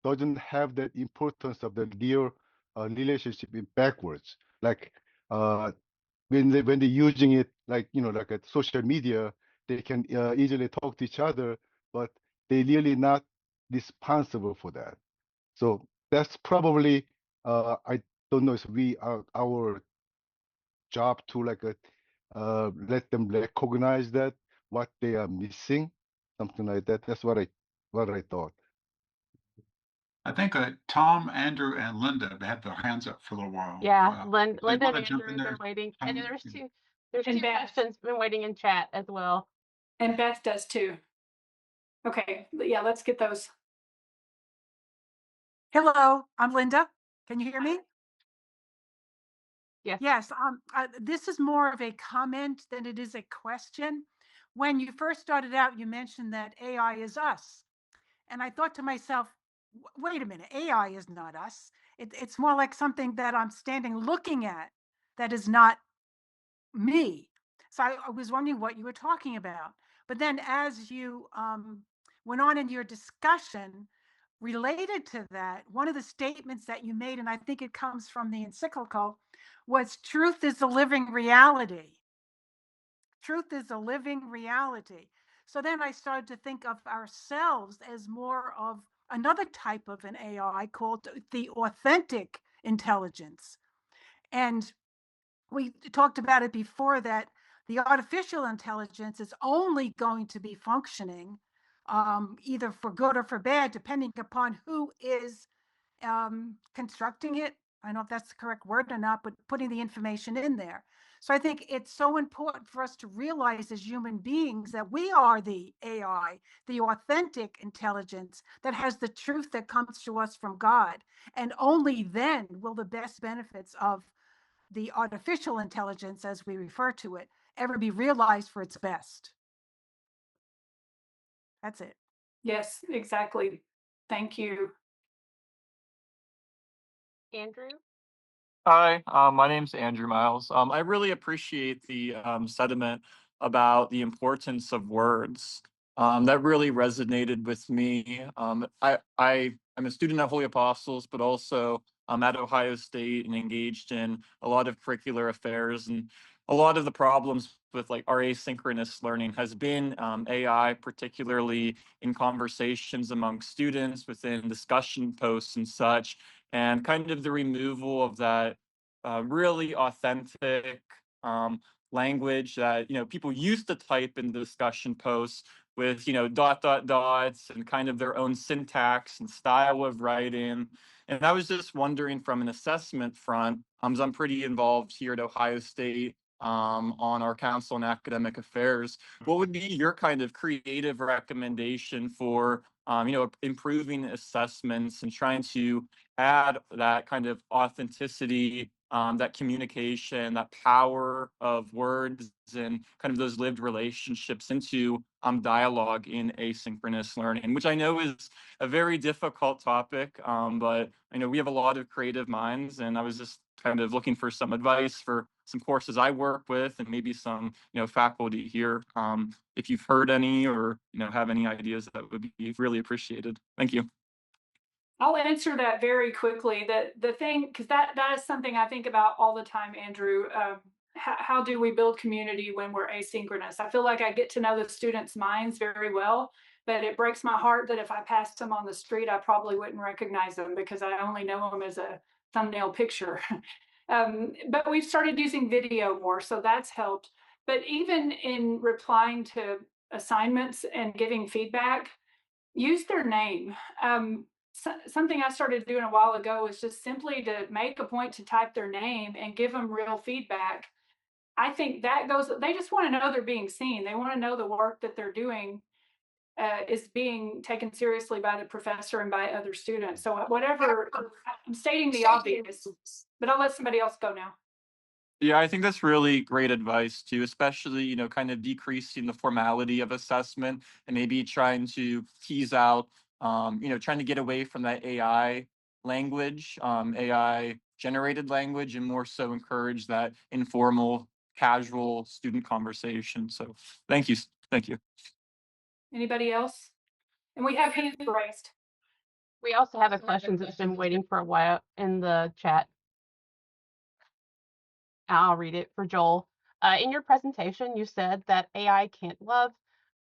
doesn't have that importance of the real relationship in backwards. Like when they're using it like like at social media, they can easily talk to each other, but they really not responsible for that. So that's probably I don't know if we are our job to like let them recognize that what they are missing, something like that. That's what I thought. I think Tom, Andrew, and Linda have had their hands up for a little while. Yeah, They Linda want and to jump Andrew in have been there. waiting, and Tom, there's And two Beth. questions been waiting in chat as well. And Beth does too. Okay, yeah, let's get those. Hello, I'm Linda. Can you hear me? Yes. Yes. This is more of a comment than it is a question. When you first started out, you mentioned that AI is us. And I thought to myself, wait a minute, AI is not us. It's more like something that I'm standing looking at that is not me. So I was wondering what you were talking about. But then as you went on in your discussion, related to that, one of the statements that you made, and I think it comes from the encyclical, was truth is a living reality. Truth is a living reality. So then I started to think of ourselves as more of another type of an AI called the authentic intelligence. And we talked about it before that the artificial intelligence is only going to be functioning either for good or for bad, depending upon who is constructing it. I don't know if that's the correct word or not, but putting the information in there. So I think it's so important for us to realize as human beings that we are the AI, the authentic intelligence that has the truth that comes to us from God. And only then will the best benefits of the artificial intelligence, as we refer to it, ever be realized for its best. That's it. Yes, exactly. Thank you. Andrew? Hi, my name's Andrew Miles. I really appreciate the sentiment about the importance of words. That really resonated with me. I'm a student at Holy Apostles, but also I'm at Ohio State and engaged in a lot of curricular affairs. And a lot of the problems with like our asynchronous learning has been AI, particularly in conversations among students, within discussion posts and such, and kind of the removal of that really authentic language that people used to type in the discussion posts with dot dot dots and kind of their own syntax and style of writing. And I was just wondering from an assessment front, 'cause I'm pretty involved here at Ohio State on our Council on Academic Affairs. What would be your kind of creative recommendation for improving assessments and trying to add that kind of authenticity, that communication, that power of words and kind of those lived relationships into dialogue in asynchronous learning, which I know is a very difficult topic, but I know we have a lot of creative minds, and I was just kind of looking for some advice for some courses I work with and maybe some faculty here. If you've heard any or have any ideas, that would be really appreciated. Thank you. I'll answer that very quickly. The thing, because that is something I think about all the time, Andrew. How do we build community when we're asynchronous? I feel like I get to know the students' minds very well, but it breaks my heart that if I passed them on the street, I probably wouldn't recognize them because I only know them as a thumbnail picture. But we've started using video more, so that's helped. But even in replying to assignments and giving feedback, use their name. Something I started doing a while ago was just simply to make a point to type their name and give them real feedback. I think that goes, they just want to know they're being seen. They want to know the work that they're doing is being taken seriously by the professor and by other students. So whatever, I'm stating the obvious, but I'll let somebody else go now. Yeah, I think that's really great advice too, especially, kind of decreasing the formality of assessment and maybe trying to tease out, trying to get away from that AI language, AI generated language, and more so encourage that informal, casual student conversation. So thank you. Thank you. Anybody else? And we have hands raised. We also have a question that's been waiting for a while in the chat. I'll read it for Joel. In your presentation, you said that AI can't love.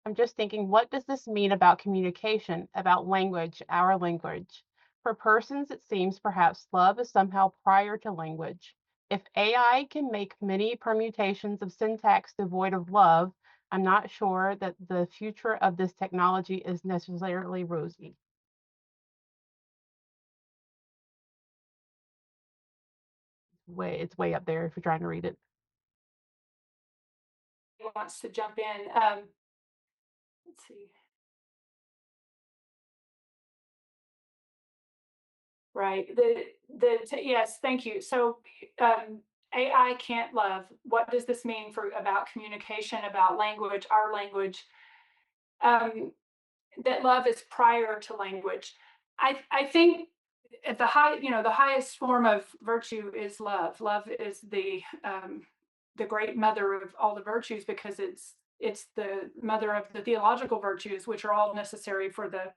I'm just thinking, what does this mean about communication, about language, our language? For persons, it seems perhaps love is somehow prior to language. If AI can make many permutations of syntax devoid of love, I'm not sure that the future of this technology is necessarily rosy. It's way up there if you're trying to read it. Wants to jump in. Let's see. Right. Yes, thank you. So AI can't love. What does this mean for about communication, about language, our language? That love is prior to language. I think at the highest form of virtue is love. Love is the great mother of all the virtues because it's the mother of the theological virtues, which are all necessary for the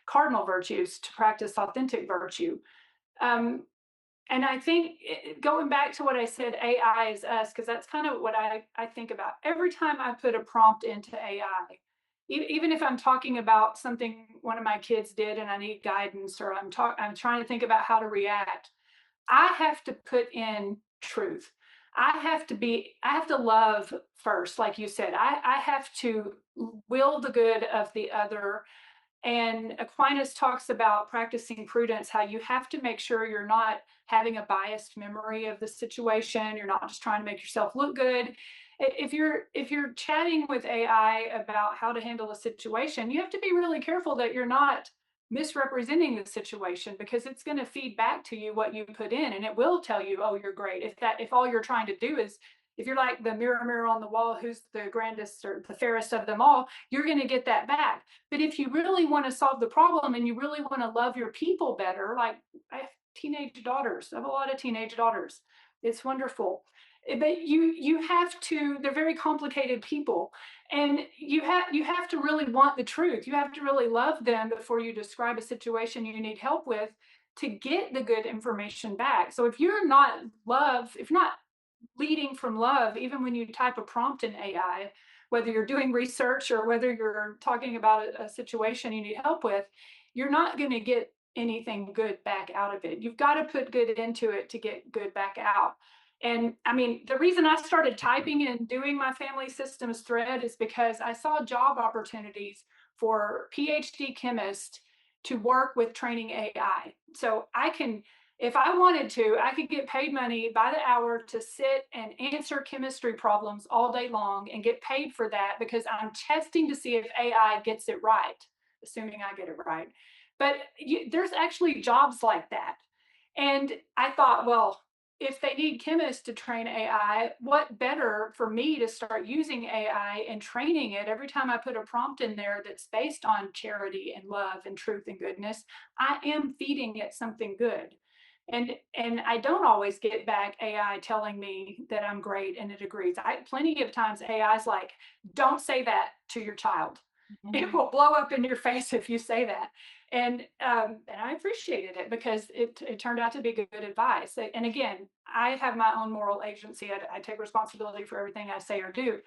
cardinal virtues to practice authentic virtue. And I think going back to what I said, AI is us, because that's kind of what I think about every time I put a prompt into AI. Even if I'm talking about something one of my kids did and I need guidance, or I'm trying to think about how to react, I have to put in truth. I have to love first, like you said. I have to will the good of the other. And Aquinas talks about practicing prudence, how you have to make sure you're not having a biased memory of the situation. You're not just trying to make yourself look good. If you're chatting with AI about how to handle a situation, you have to be really careful that you're not misrepresenting the situation, because it's going to feed back to you what you put in, and it will tell you, oh, you're great. If all you're trying to do is, if you're like the mirror, mirror on the wall, who's the grandest or the fairest of them all, you're going to get that back. But if you really want to solve the problem and you really want to love your people better, like I have teenage daughters, I have a lot of teenage daughters. It's wonderful. But you have to, they're very complicated people, and you have to really want the truth. You have to really love them before you describe a situation you need help with to get the good information back. So if you're not if you're not leading from love, even when you type a prompt in AI, whether you're doing research or whether you're talking about a situation you need help with, you're not going to get anything good back out of it. You've got to put good into it to get good back out. And I mean, the reason I started typing and doing my family systems thread is because I saw job opportunities for PhD chemists to work with training AI. So I can, if I wanted to, I could get paid money by the hour to sit and answer chemistry problems all day long and get paid for that because I'm testing to see if AI gets it right, assuming I get it right. But there's actually jobs like that. And I thought, well, if they need chemists to train AI, what better for me to start using AI and training it every time I put a prompt in there that's based on charity and love and truth and goodness, I am feeding it something good. And I don't always get back AI telling me that I'm great and it agrees. Plenty of times AI's like, don't say that to your child. It will blow up in your face if you say that. And I appreciated it because it turned out to be good advice. And again, I have my own moral agency. I take responsibility for everything I say or do.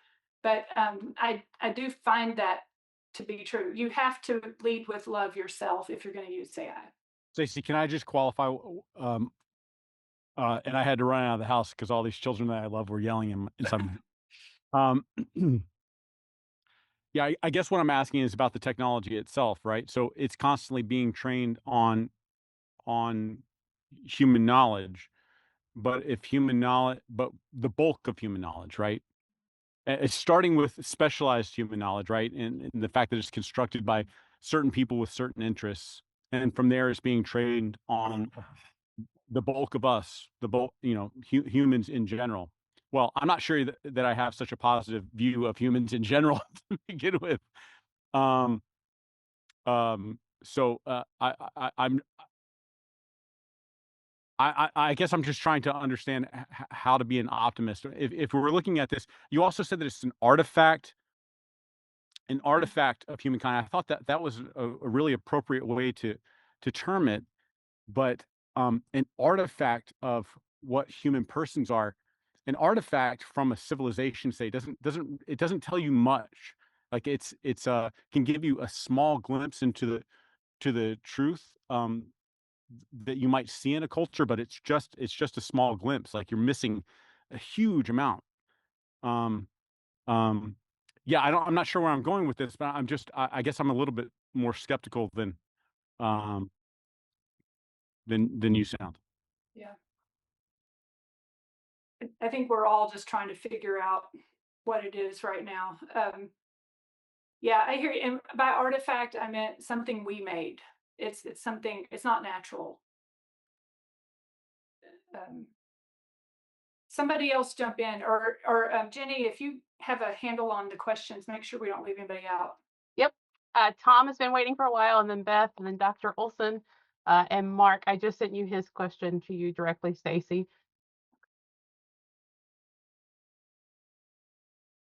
But I do find that to be true. You have to lead with love yourself if you're going to use AI. Stacy, can I just qualify? And I had to run out of the house because all these children that I love were yelling inside. Yeah, I guess what I'm asking is about the technology itself, right? So it's constantly being trained on human knowledge, but but the bulk of human knowledge, right? It's starting with specialized human knowledge, right? And the fact that it's constructed by certain people with certain interests, and from there it's being trained on the bulk of us, the bulk, humans in general. Well, I'm not sure that I have such a positive view of humans in general to begin with. Um, so I guess I'm just trying to understand how to be an optimist. If we're looking at this, you also said that it's an artifact of humankind. I thought that was a really appropriate way to term it, but an artifact of what human persons are. An artifact from a civilization, say, doesn't tell you much. Like it's can give you a small glimpse into the truth that you might see in a culture, but it's just a small glimpse. Like you're missing a huge amount. Um, yeah, I'm not sure where I'm going with this, but I guess I'm a little bit more skeptical um, than you sound. Yeah. I think we're all just trying to figure out what it is right now. Yeah, I hear you. And by artifact, I meant something we made. It's something. It's not natural. Somebody else jump in, or Jenny, if you have a handle on the questions, make sure we don't leave anybody out. Yep. Tom has been waiting for a while, and then Beth, and then Dr. Olson, and Mark. I just sent you his question to you directly, Stacy.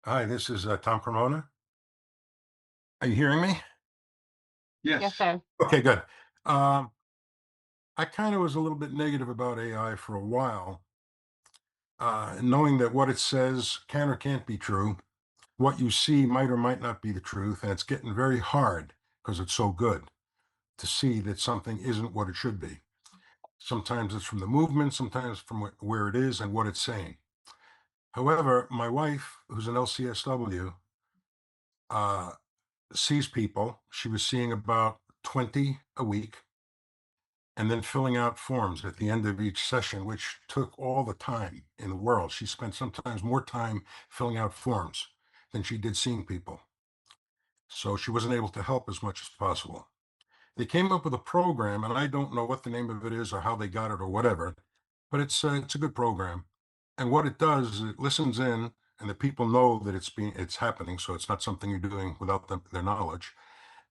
Hi, this is Tom Cremona. Are you hearing me? Yes. Yes, sir. Okay, good. I kind of was a little bit negative about AI for a while, knowing that what it says can or can't be true. What you see might or might not be the truth, and it's getting very hard because it's so good to see that something isn't what it should be. Sometimes it's from the movement, sometimes from where it is and what it's saying. However, my wife, who's an LCSW, sees people. She was seeing about 20 a week and then filling out forms at the end of each session, which took all the time in the world. She spent sometimes more time filling out forms than she did seeing people. So she wasn't able to help as much as possible. They came up with a program, and I don't know what the name of it is or how they got it or whatever, but it's a good program. And what it does is it listens in, and the people know that it's happening, so it's not something you're doing without their knowledge.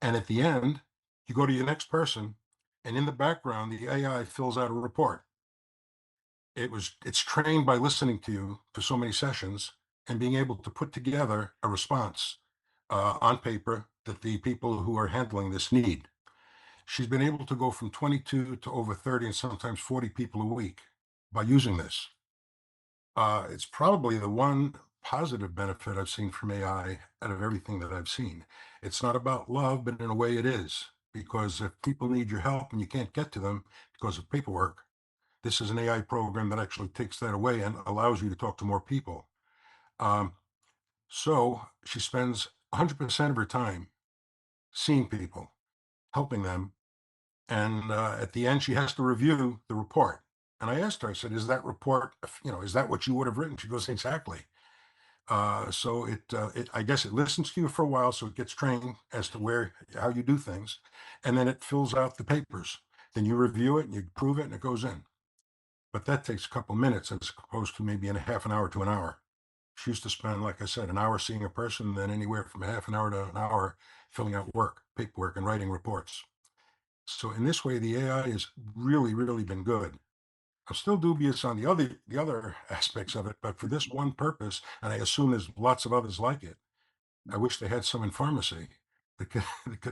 And at the end, you go to your next person, and in the background, the AI fills out a report. It's trained by listening to you for so many sessions and being able to put together a response on paper that the people who are handling this need. She's been able to go from 22 to over 30 and sometimes 40 people a week by using this. It's probably the one positive benefit I've seen from AI out of everything that I've seen. It's not about love, but in a way it is, because if people need your help and you can't get to them because of paperwork, this is an AI program that actually takes that away and allows you to talk to more people. Um, so she spends 100% of her time seeing people, helping them. And at the end, she has to review the report. And I asked her, I said, is that report, is that what you would have written? She goes, exactly. So I guess it listens to you for a while, so it gets trained as to how you do things. And then it fills out the papers. Then you review it and you prove it and it goes in. But that takes a couple minutes as opposed to maybe in a half an hour to an hour. She used to spend, like I said, an hour seeing a person, then anywhere from a half an hour to an hour filling out paperwork, and writing reports. So in this way, the AI has really, really been good. I'm still dubious on the other aspects of it, but for this one purpose, and I assume there's lots of others like it, I wish they had some in pharmacy that could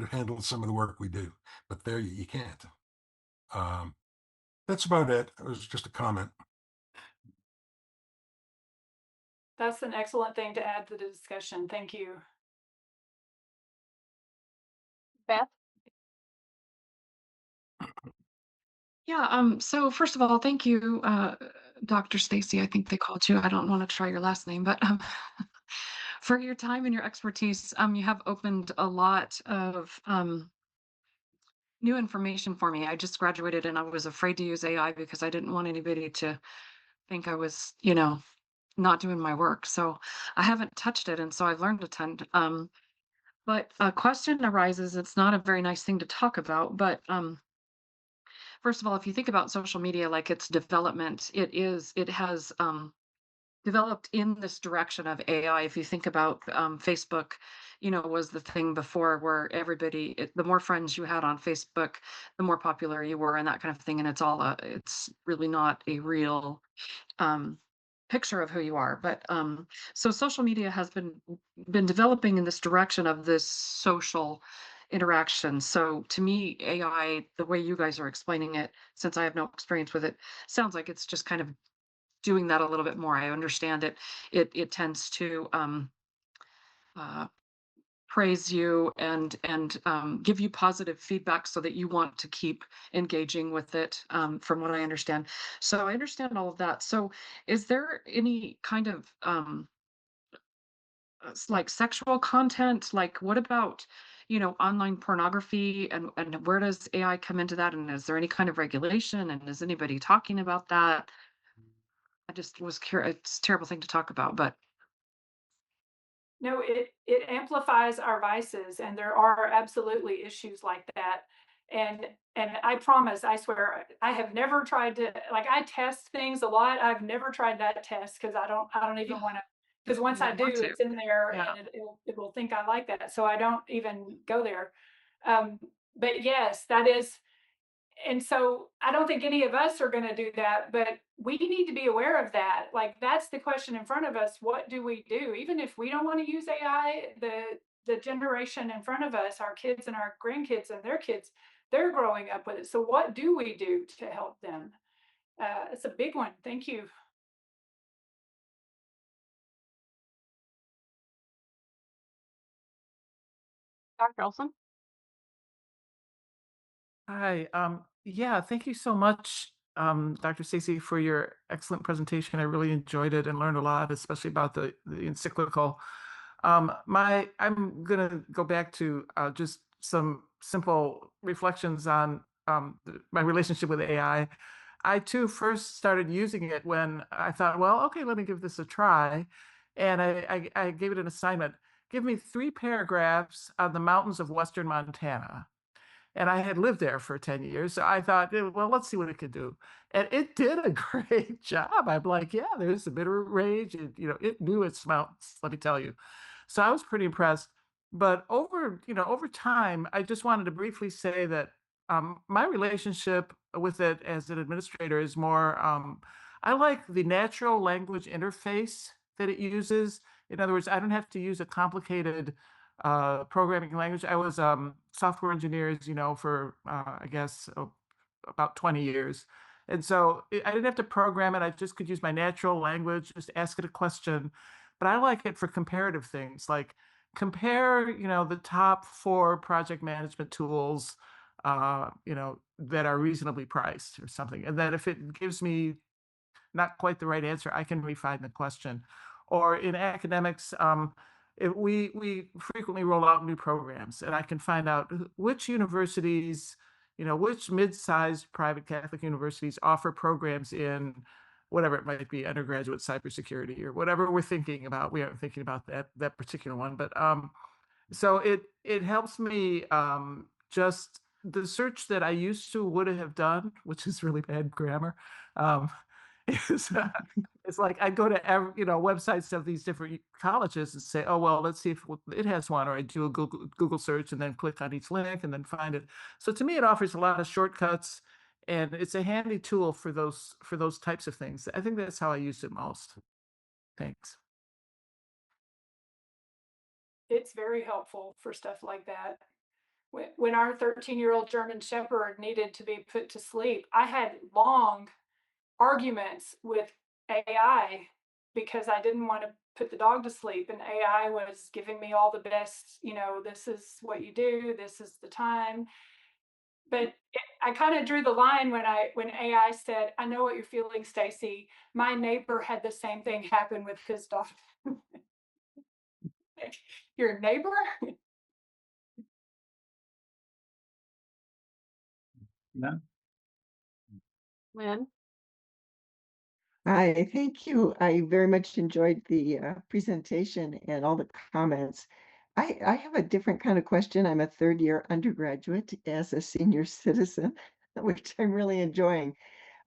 have handled some of the work we do. But there you can't. That's about it. It was just a comment. That's an excellent thing to add to the discussion. Thank you. Beth? Yeah, so first of all, thank you, Dr. Stacy, I think they called you. I don't want to try your last name, but for your time and your expertise, you have opened a lot of new information for me. I just graduated and I was afraid to use AI because I didn't want anybody to think I was, not doing my work. So I haven't touched it, and so I've learned a ton. But a question arises. It's not a very nice thing to talk about, but first of all, if you think about social media, like its development, it has developed in this direction of AI. If you think about Facebook, was the thing before where the more friends you had on Facebook, the more popular you were, and that kind of thing. And it's really not a real um, picture of who you are. But so social media has been developing in this direction of this social interaction. So to me, AI, the way you guys are explaining it, since I have no experience with it, sounds like it's just kind of doing that a little bit more. I understand it. It tends to uh, praise you and give you positive feedback so that you want to keep engaging with it. From what I understand, so I understand all of that. So, is there any kind of like sexual content? Like, what about online pornography, and where does AI come into that? And is there any kind of regulation? And is anybody talking about that? I just was curious. It's a terrible thing to talk about, but No, it amplifies our vices, and there are absolutely issues like that. And I promise, I swear, I have never tried to, like, I test things a lot. I've never tried that test because I don't even want to, because once you I don't do, want to. it's in there Yeah. and it will think I like that. So I don't even go there. But yes, that is, and so I don't think any of us are going to do that, but we need to be aware of that. Like, that's the question in front of us. What do we do? Even if we don't want to use AI, the generation in front of us, our kids and our grandkids and their kids, they're growing up with it. So what do we do to help them? It's a big one. Thank you. Dr. Olson? Hi. Yeah, thank you so much, Dr. Stacy, for your excellent presentation. I really enjoyed it and learned a lot, especially about the encyclical. I'm gonna go back to just some simple reflections on my relationship with AI. I too first started using it when I thought, well, okay, let me give this a try, and I gave it an assignment. Give me 3 paragraphs on the mountains of Western Montana. And I had lived there for 10 years. So I thought, well, let's see what it could do. And it did a great job. I'm like, yeah, there's a bitter range. And, it knew its mountains, let me tell you. So I was pretty impressed. But over time, I just wanted to briefly say that my relationship with it as an administrator is more, I like the natural language interface that it uses. In other words, I don't have to use a complicated programming language. I was software engineer, as you know, for I guess about 20 years. And so I didn't have to program it. I just could use my natural language, just ask it a question. But I like it for comparative things like compare, the top 4 project management tools, that are reasonably priced or something. And then if it gives me not quite the right answer, I can refine the question. Or in academics, we frequently roll out new programs, and I can find out which universities, which mid-sized private Catholic universities offer programs in whatever it might be, undergraduate cybersecurity or whatever we're thinking about. We aren't thinking about that particular one, but so it helps me just the search that I used to would have done, which is really bad grammar. Um, is it's like I go to websites of these different colleges and say, oh well, let's see if it has one, or I do a Google search and then click on each link and then find it. So to me, it offers a lot of shortcuts, and it's a handy tool for those types of things. I think that's how I use it most. Thanks. It's very helpful for stuff like that. When our 13-year-old German Shepherd needed to be put to sleep, I had long arguments with AI because I didn't want to put the dog to sleep, and AI was giving me all the best, this is what you do, this is the time. But I kind of drew the line when AI said, "I know what you're feeling, Stacy. My neighbor had the same thing happen with his dog." Your neighbor? Yeah. Lynn? Hi, thank you. I very much enjoyed the presentation and all the comments. I have a different kind of question. I'm a third-year undergraduate as a senior citizen, which I'm really enjoying.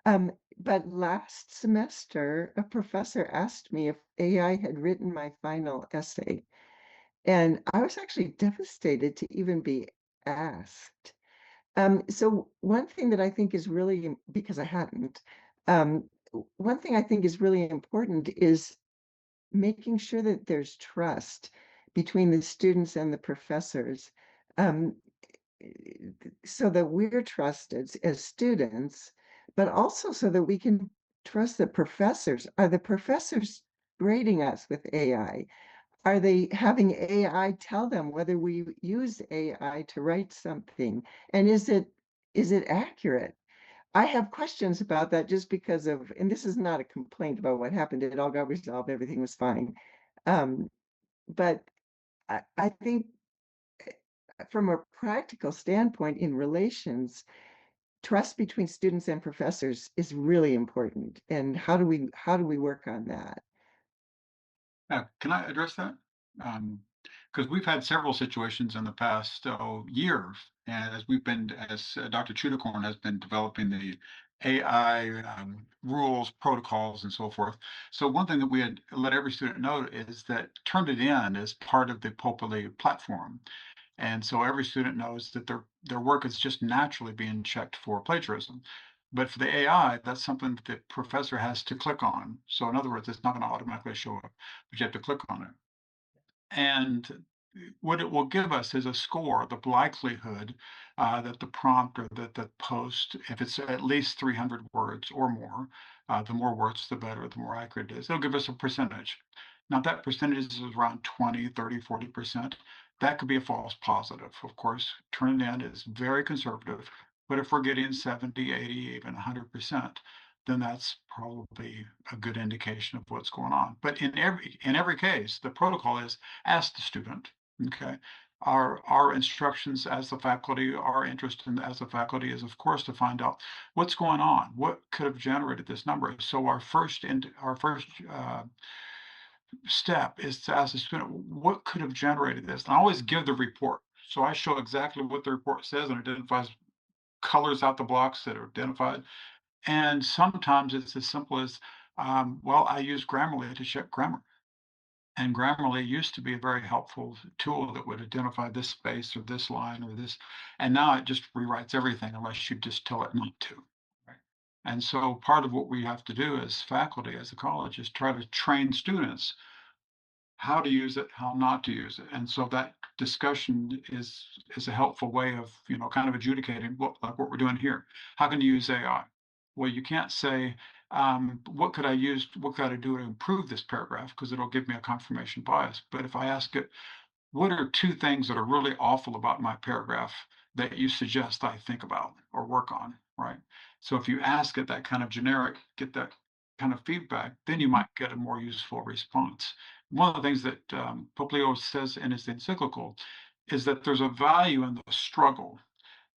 But last semester, a professor asked me if AI had written my final essay, and I was actually devastated to even be asked. So one thing that I think is really, because I hadn't, one thing I think is really important is making sure that there's trust between the students and the professors, um, so that we're trusted as students, but also so that we can trust the professors. Are the professors grading us with AI? Are they having AI tell them whether we use AI to write something? And is it accurate? I have questions about that just because of, and this is not a complaint about what happened. It all got resolved. Everything was fine. Um, but I think from a practical standpoint in relations, trust between students and professors is really important. And how do we work on that? Can I address that? Because we've had several situations in the past years, and as Dr. Chudakorn has been developing the AI rules, protocols, and so forth. So one thing that we had let every student know is that Turnitin is part of the Populi platform. And so every student knows that their work is just naturally being checked for plagiarism. But for the AI, that's something that the professor has to click on. So in other words, it's not going to automatically show up, but you have to click on it. And what it will give us is a score, the likelihood that the prompt or that the post, if it's at least 300 words or more, the more words, the better, the more accurate it is. It'll give us a percentage. Now, that percentage is around 20, 30, 40%. That could be a false positive. Of course, Turnitin is very conservative, but if we're getting 70, 80, even 100%, then that's probably a good indication of what's going on. But in every case, the protocol is ask the student. Okay. Our instructions as the faculty, our interest in as the faculty is, of course, to find out what's going on, what could have generated this number. So our first step is to ask the student what could have generated this. And I always give the report. So I show exactly what the report says and identifies colors out the blocks that are identified. And sometimes it's as simple as, well, I use Grammarly to check grammar. And Grammarly used to be a very helpful tool that would identify this space or this line or this. And now it just rewrites everything unless you just tell it not to. Right? And so part of what we have to do as faculty, as a college, is try to train students how to use it, how not to use it. And so that discussion is a helpful way of, kind of adjudicating what we're doing here. How can you use AI? Well, you can't say, what could I use, what could I do to improve this paragraph? Because it'll give me a confirmation bias. But if I ask it, what are two things that are really awful about my paragraph that you suggest I think about or work on, right? So if you ask it that kind of generic, get that kind of feedback, then you might get a more useful response. One of the things that Pope Leo says in his encyclical is that there's a value in the struggle,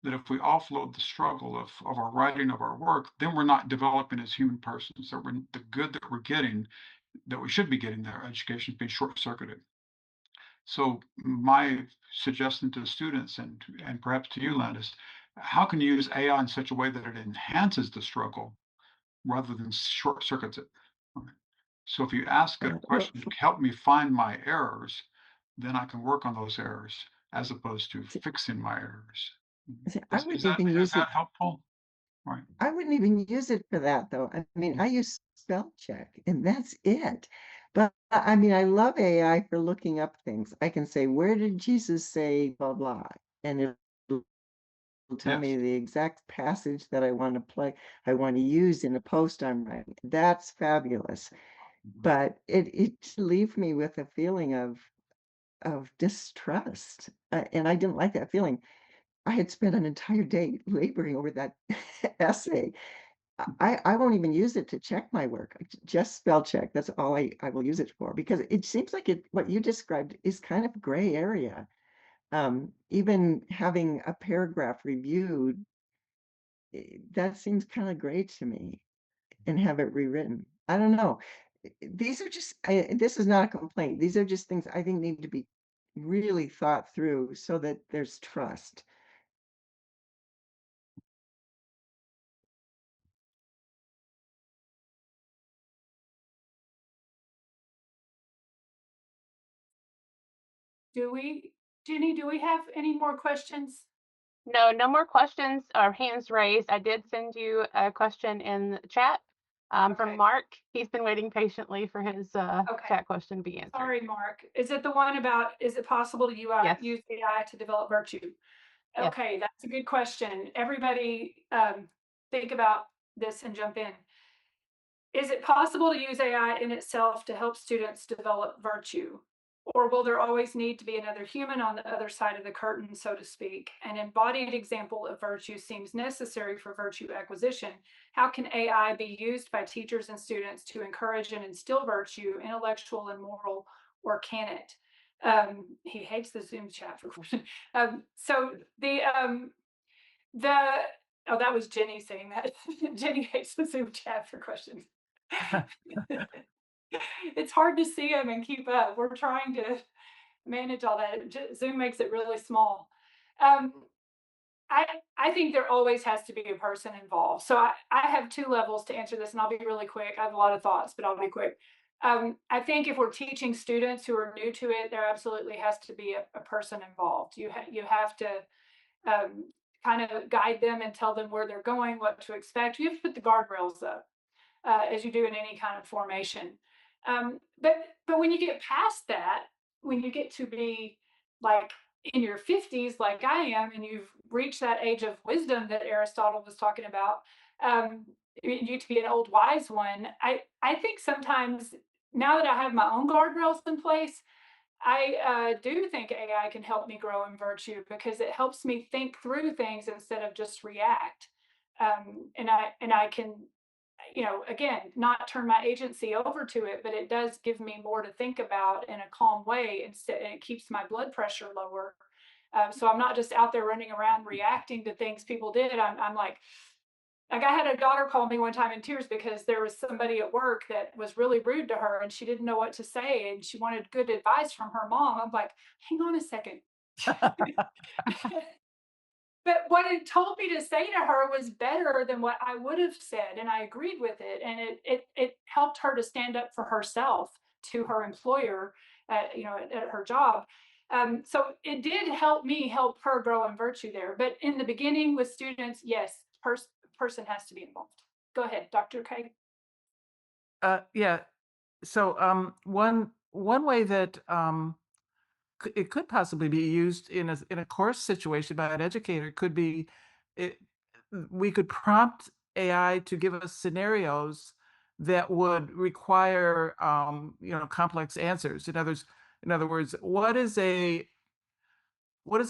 that if we offload the struggle of our writing, of our work, then we're not developing as human persons, that the good that we're getting, that we should be getting, their education is being short-circuited. So my suggestion to the students and perhaps to you, Len, is how can you use AI in such a way that it enhances the struggle rather than short circuits it? Okay. So if you ask it a Well, question, help me find my errors, then I can work on those errors as opposed to fixing my errors. I Is wouldn't that even is use it. that helpful? Right. I wouldn't even use it for that though. I mean, I use spell check and that's it. But I mean, I love AI for looking up things. I can say, where did Jesus say blah blah? And it'll tell me Yes. the exact passage that I want to I want to use in a post I'm writing. That's fabulous. But it leaves me with a feeling of distrust. And I didn't like that feeling. I had spent an entire day laboring over that essay. I won't even use it to check my work. Just spell check. That's all I will use it for because it seems like what you described is kind of gray area. Even having a paragraph reviewed, that seems kind of gray to me, and have it rewritten. I don't know. These are just, this is not a complaint. These are just things I think need to be really thought through so that there's trust. Jenny, do we have any more questions? No, no more questions or hands raised. I did send you a question in the chat from Mark. He's been waiting patiently for his chat question to be answered. Sorry, Mark. Is it the one about, is it possible to Yes. use AI to develop virtue? Yes. Okay, that's a good question. Everybody think about this and jump in. Is it possible to use AI in itself to help students develop virtue? Or will there always need to be another human on the other side of the curtain, so to speak? An embodied example of virtue seems necessary for virtue acquisition. How can AI be used by teachers and students to encourage and instill virtue, intellectual and moral, or can it? He hates the Zoom chat for question. So oh, that was Jenny saying that. Jenny hates the Zoom chat for questions. It's hard to see them and keep up. We're trying to manage all that. Zoom makes it really small. I think there always has to be a person involved. So I have two levels to answer this, and I'll be really quick. I have a lot of thoughts, but I'll be quick. I think if we're teaching students who are new to it, there absolutely has to be a person involved. You have to kind of guide them and tell them where they're going, what to expect. You have to put the guardrails up as you do in any kind of formation. But when you get past that, when you get to be like in your 50s, like I am, and you've reached that age of wisdom that Aristotle was talking about, you to be an old wise one. I think sometimes now that I have my own guardrails in place, I do think AI can help me grow in virtue because it helps me think through things instead of just react. And I can, again, not turn my agency over to it, but it does give me more to think about in a calm way instead, and it keeps my blood pressure lower. So I'm not just out there running around reacting to things people did. I'm like I had a daughter call me one time in tears because there was somebody at work that was really rude to her and she didn't know what to say and she wanted good advice from her mom. I'm like, hang on a second. But what it told me to say to her was better than what I would have said, and I agreed with it. And it helped her to stand up for herself to her employer, at her job. So it did help me help her grow in virtue there. But in the beginning with students, yes, person has to be involved. Go ahead, Dr. Craig. Yeah. So one way that it could possibly be used in a course situation by an educator could be it, we could prompt AI to give us scenarios that would require complex answers. In other words, what does an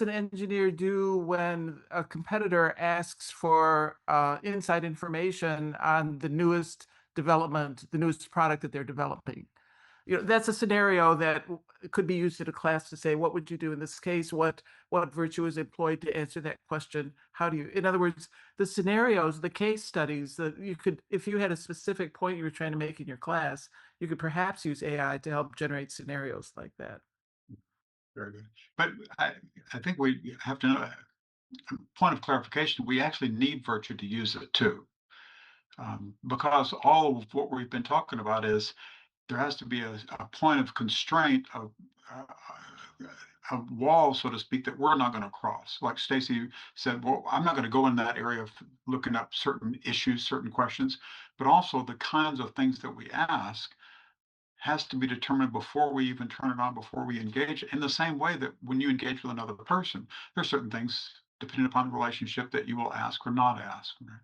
engineer do when a competitor asks for inside information on the newest development, the newest product that they're developing? That's a scenario that could be used in a class to say, what would you do in this case? What virtue is employed to answer that question? How do you, in other words, the scenarios, the case studies that you could, if you had a specific point you were trying to make in your class, you could perhaps use AI to help generate scenarios like that. Very good. But I think we have to know, point of clarification, we actually need virtue to use it too. Because all of what we've been talking about is there has to be a point of constraint, a wall, so to speak, that we're not going to cross. Like Stacy said, well, I'm not going to go in that area of looking up certain issues, certain questions, but also the kinds of things that we ask has to be determined before we even turn it on, before we engage, in the same way that when you engage with another person, there are certain things, depending upon the relationship, that you will ask or not ask. Right?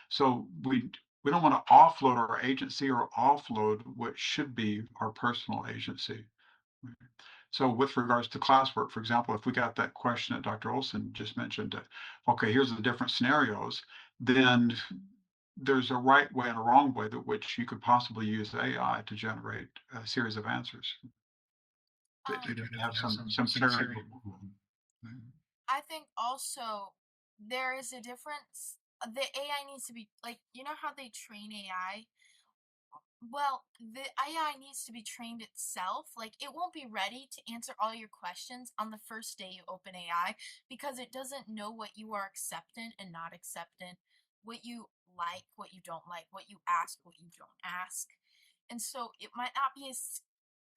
So we don't want to offload our agency or offload what should be our personal agency. Right? So with regards to classwork, for example, if we got that question that Dr. Olson just mentioned, okay, here's the different scenarios, then there's a right way and a wrong way that which you could possibly use AI to generate a series of answers. They have some clarity. I think also there is a difference. The AI needs to be like, you know how they train AI? Well, the AI needs to be trained itself. Like, it won't be ready to answer all your questions on the first day you open AI because it doesn't know what you are accepting and not accepting, what you like, what you don't like, what you ask, what you don't ask. And so it might not be as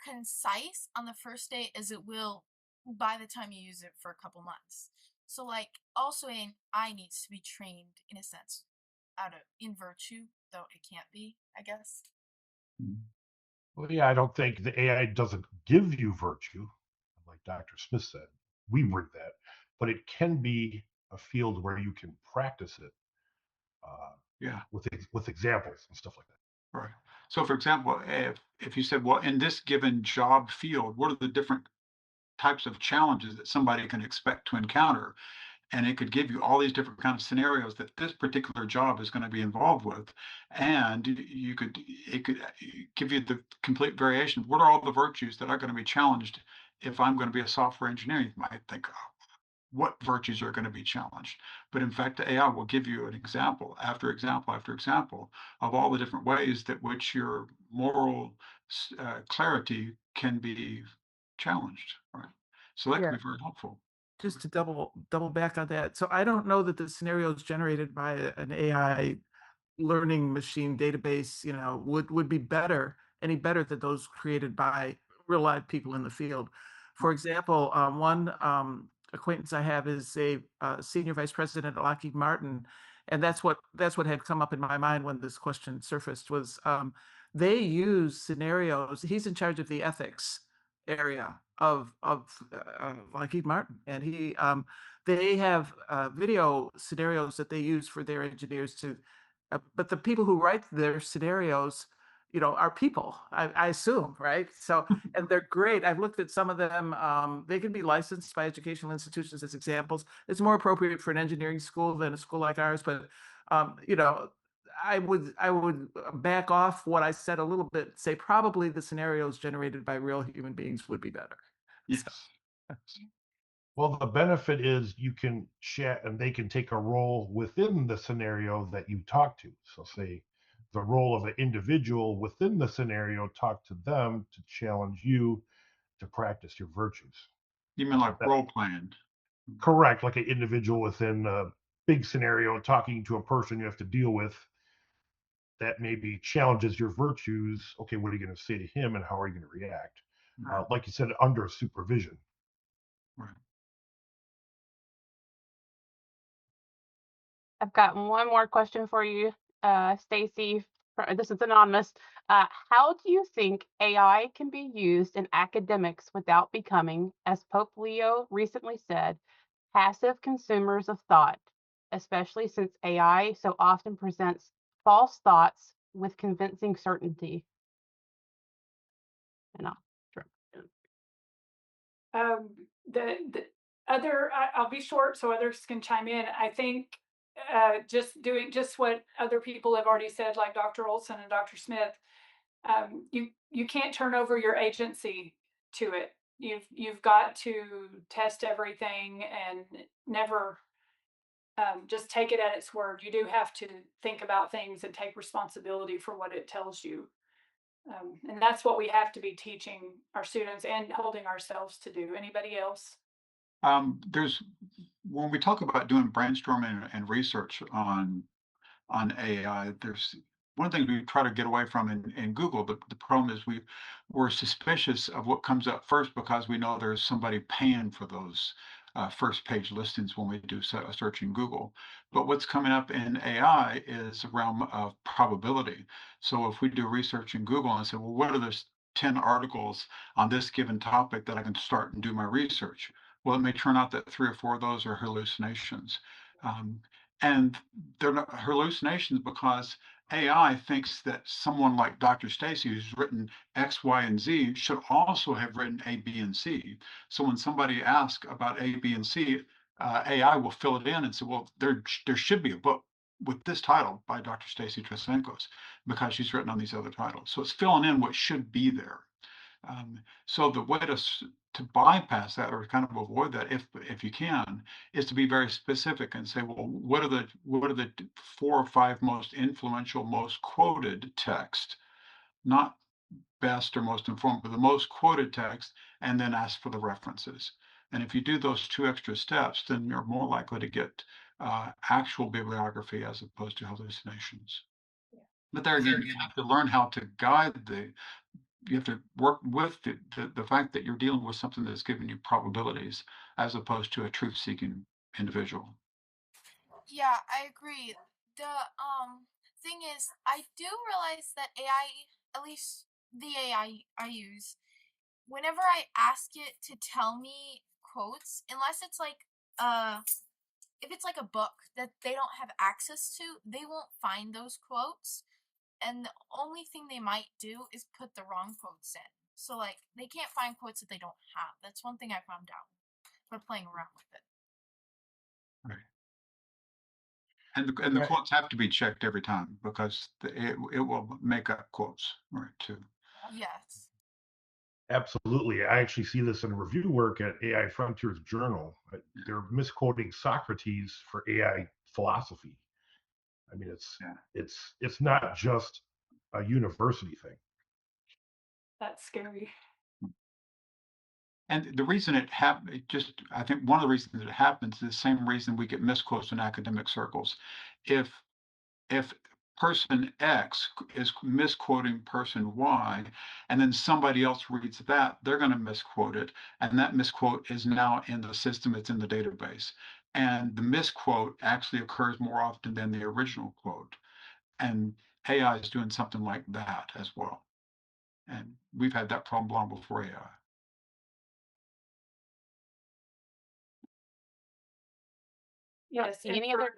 concise on the first day as it will by the time you use it for a couple months. So, like, also AI needs to be trained in a sense in virtue, though it can't be, I guess. Well, yeah, I don't think the AI doesn't give you virtue, like Dr. Smith said. We bring that, but it can be a field where you can practice it. Yeah, with examples and stuff like that. Right. So, for example, if you said, well, in this given job field, what are the different types of challenges that somebody can expect to encounter? And it could give you all these different kinds of scenarios that this particular job is going to be involved with, and it could give you the complete variation. What are all the virtues that are going to be challenged if I'm going to be a software engineer? You might think, oh, what virtues are going to be challenged? But in fact, the AI will give you an example after example after example of all the different ways that which your moral clarity can be challenged. Right. So that can Yeah. be very helpful. Just to double back on that. So I don't know that the scenarios generated by an AI learning machine database, would be any better than those created by real live people in the field. For example, one acquaintance I have is a senior vice president at Lockheed Martin, and that's what had come up in my mind when this question surfaced was they use scenarios. He's in charge of the ethics area of Lockheed Martin, and they have video scenarios that they use for their engineers to. But the people who write their scenarios, are people, I assume, right? So, and they're great. I've looked at some of them. They can be licensed by educational institutions as examples. It's more appropriate for an engineering school than a school like ours, but I would back off what I said a little bit, say probably the scenarios generated by real human beings would be better. Yes. So. Well, the benefit is you can chat and they can take a role within the scenario that you talk to. So say the role of an individual within the scenario, talk to them to challenge you to practice your virtues. You mean like role playing? Correct, like an individual within a big scenario talking to a person you have to deal with that maybe challenges your virtues. Okay, what are you going to say to him and how are you going to react? Like you said, under supervision. Right. I've got one more question for you, Stacy, this is anonymous. How do you think AI can be used in academics without becoming, as Pope Leo recently said, passive consumers of thought, especially since AI so often presents false thoughts with convincing certainty? And I'll drop it. The other, I'll be short so others can chime in. I think just doing just what other people have already said, like Dr. Olson and Dr. Smith, you can't turn over your agency to it. You've got to test everything and never just take it at its word. You do have to think about things and take responsibility for what it tells you. And that's what we have to be teaching our students and holding ourselves to do. Anybody else? There's when we talk about doing brainstorming and research on AI, there's one of the things we try to get away from in Google. The problem is we're suspicious of what comes up first because we know there's somebody paying for those first page listings when we do a search in Google. But what's coming up in AI is a realm of probability. So if we do research in Google and say, well, what are the 10 articles on this given topic that I can start and do my research? Well, it may turn out that 3 or 4 of those are hallucinations. And they're not hallucinations because AI thinks that someone like Dr. Stacy, who's written X, Y, and Z, should also have written A, B, and C. So when somebody asks about A, B, and C, AI will fill it in and say, well, there should be a book with this title by Dr. Stacy Trasancos because she's written on these other titles. So it's filling in what should be there. So the way to bypass that or kind of avoid that, if you can, is to be very specific and say, well, what are the 4 or 5 most influential, most quoted text, not best or most informed, but the most quoted text, and then ask for the references. And if you do those 2 extra steps, then you're more likely to get actual bibliography as opposed to hallucinations. But there again, you have to learn how to guide you have to work with the fact that you're dealing with something that's giving you probabilities as opposed to a truth-seeking individual. Yeah, I agree. The thing is, I do realize that AI, at least the AI I use, whenever I ask it to tell me quotes, unless it's like if it's like a book that they don't have access to, they won't find those quotes. And the only thing they might do is put the wrong quotes in. So like they can't find quotes that they don't have. That's one thing I found out by playing around with it. Right. And the quotes have to be checked every time because it will make up quotes, right, too. Yes. Absolutely. I actually see this in review work at AI Frontiers Journal. They're misquoting Socrates for AI philosophy. I mean, it's not just a university thing. That's scary. And the reason I think one of the reasons it happens is the same reason we get misquotes in academic circles. If person X is misquoting person Y, and then somebody else reads that, they're going to misquote it, and that misquote is now in the system, it's in the database. And the misquote actually occurs more often than the original quote. And AI is doing something like that as well. And we've had that problem long before AI. Yes. See any other?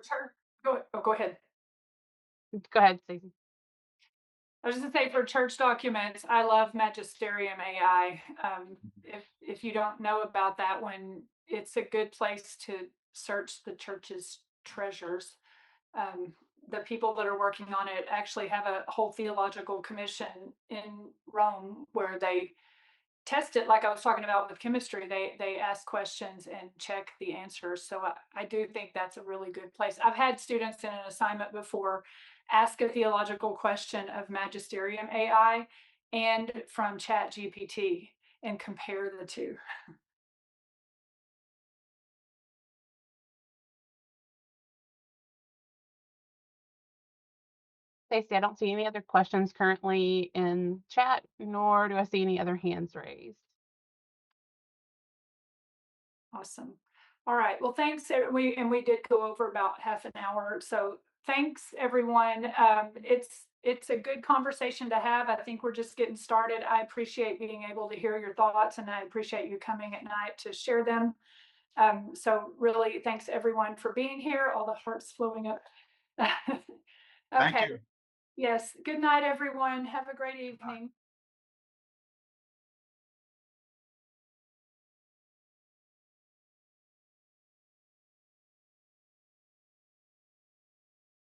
Go ahead. Go ahead, Stacey. I was just gonna say for church documents, I love Magisterium AI. If you don't know about that one, it's a good place to search the church's treasures. The people that are working on it actually have a whole theological commission in Rome where they test it like I was talking about with chemistry. They ask questions and check the answers. So I do think that's a really good place. I've had students in an assignment before ask a theological question of Magisterium AI and from Chat GPT and compare the two. Stacey, I don't see any other questions currently in chat, nor do I see any other hands raised. Awesome. All right. Well, thanks. We did go over about half an hour. So thanks everyone. It's a good conversation to have. I think we're just getting started. I appreciate being able to hear your thoughts, and I appreciate you coming at night to share them. So really, thanks everyone for being here. All the hearts flowing up. Thank Okay. you. Yes. Good night, everyone. Have a great evening.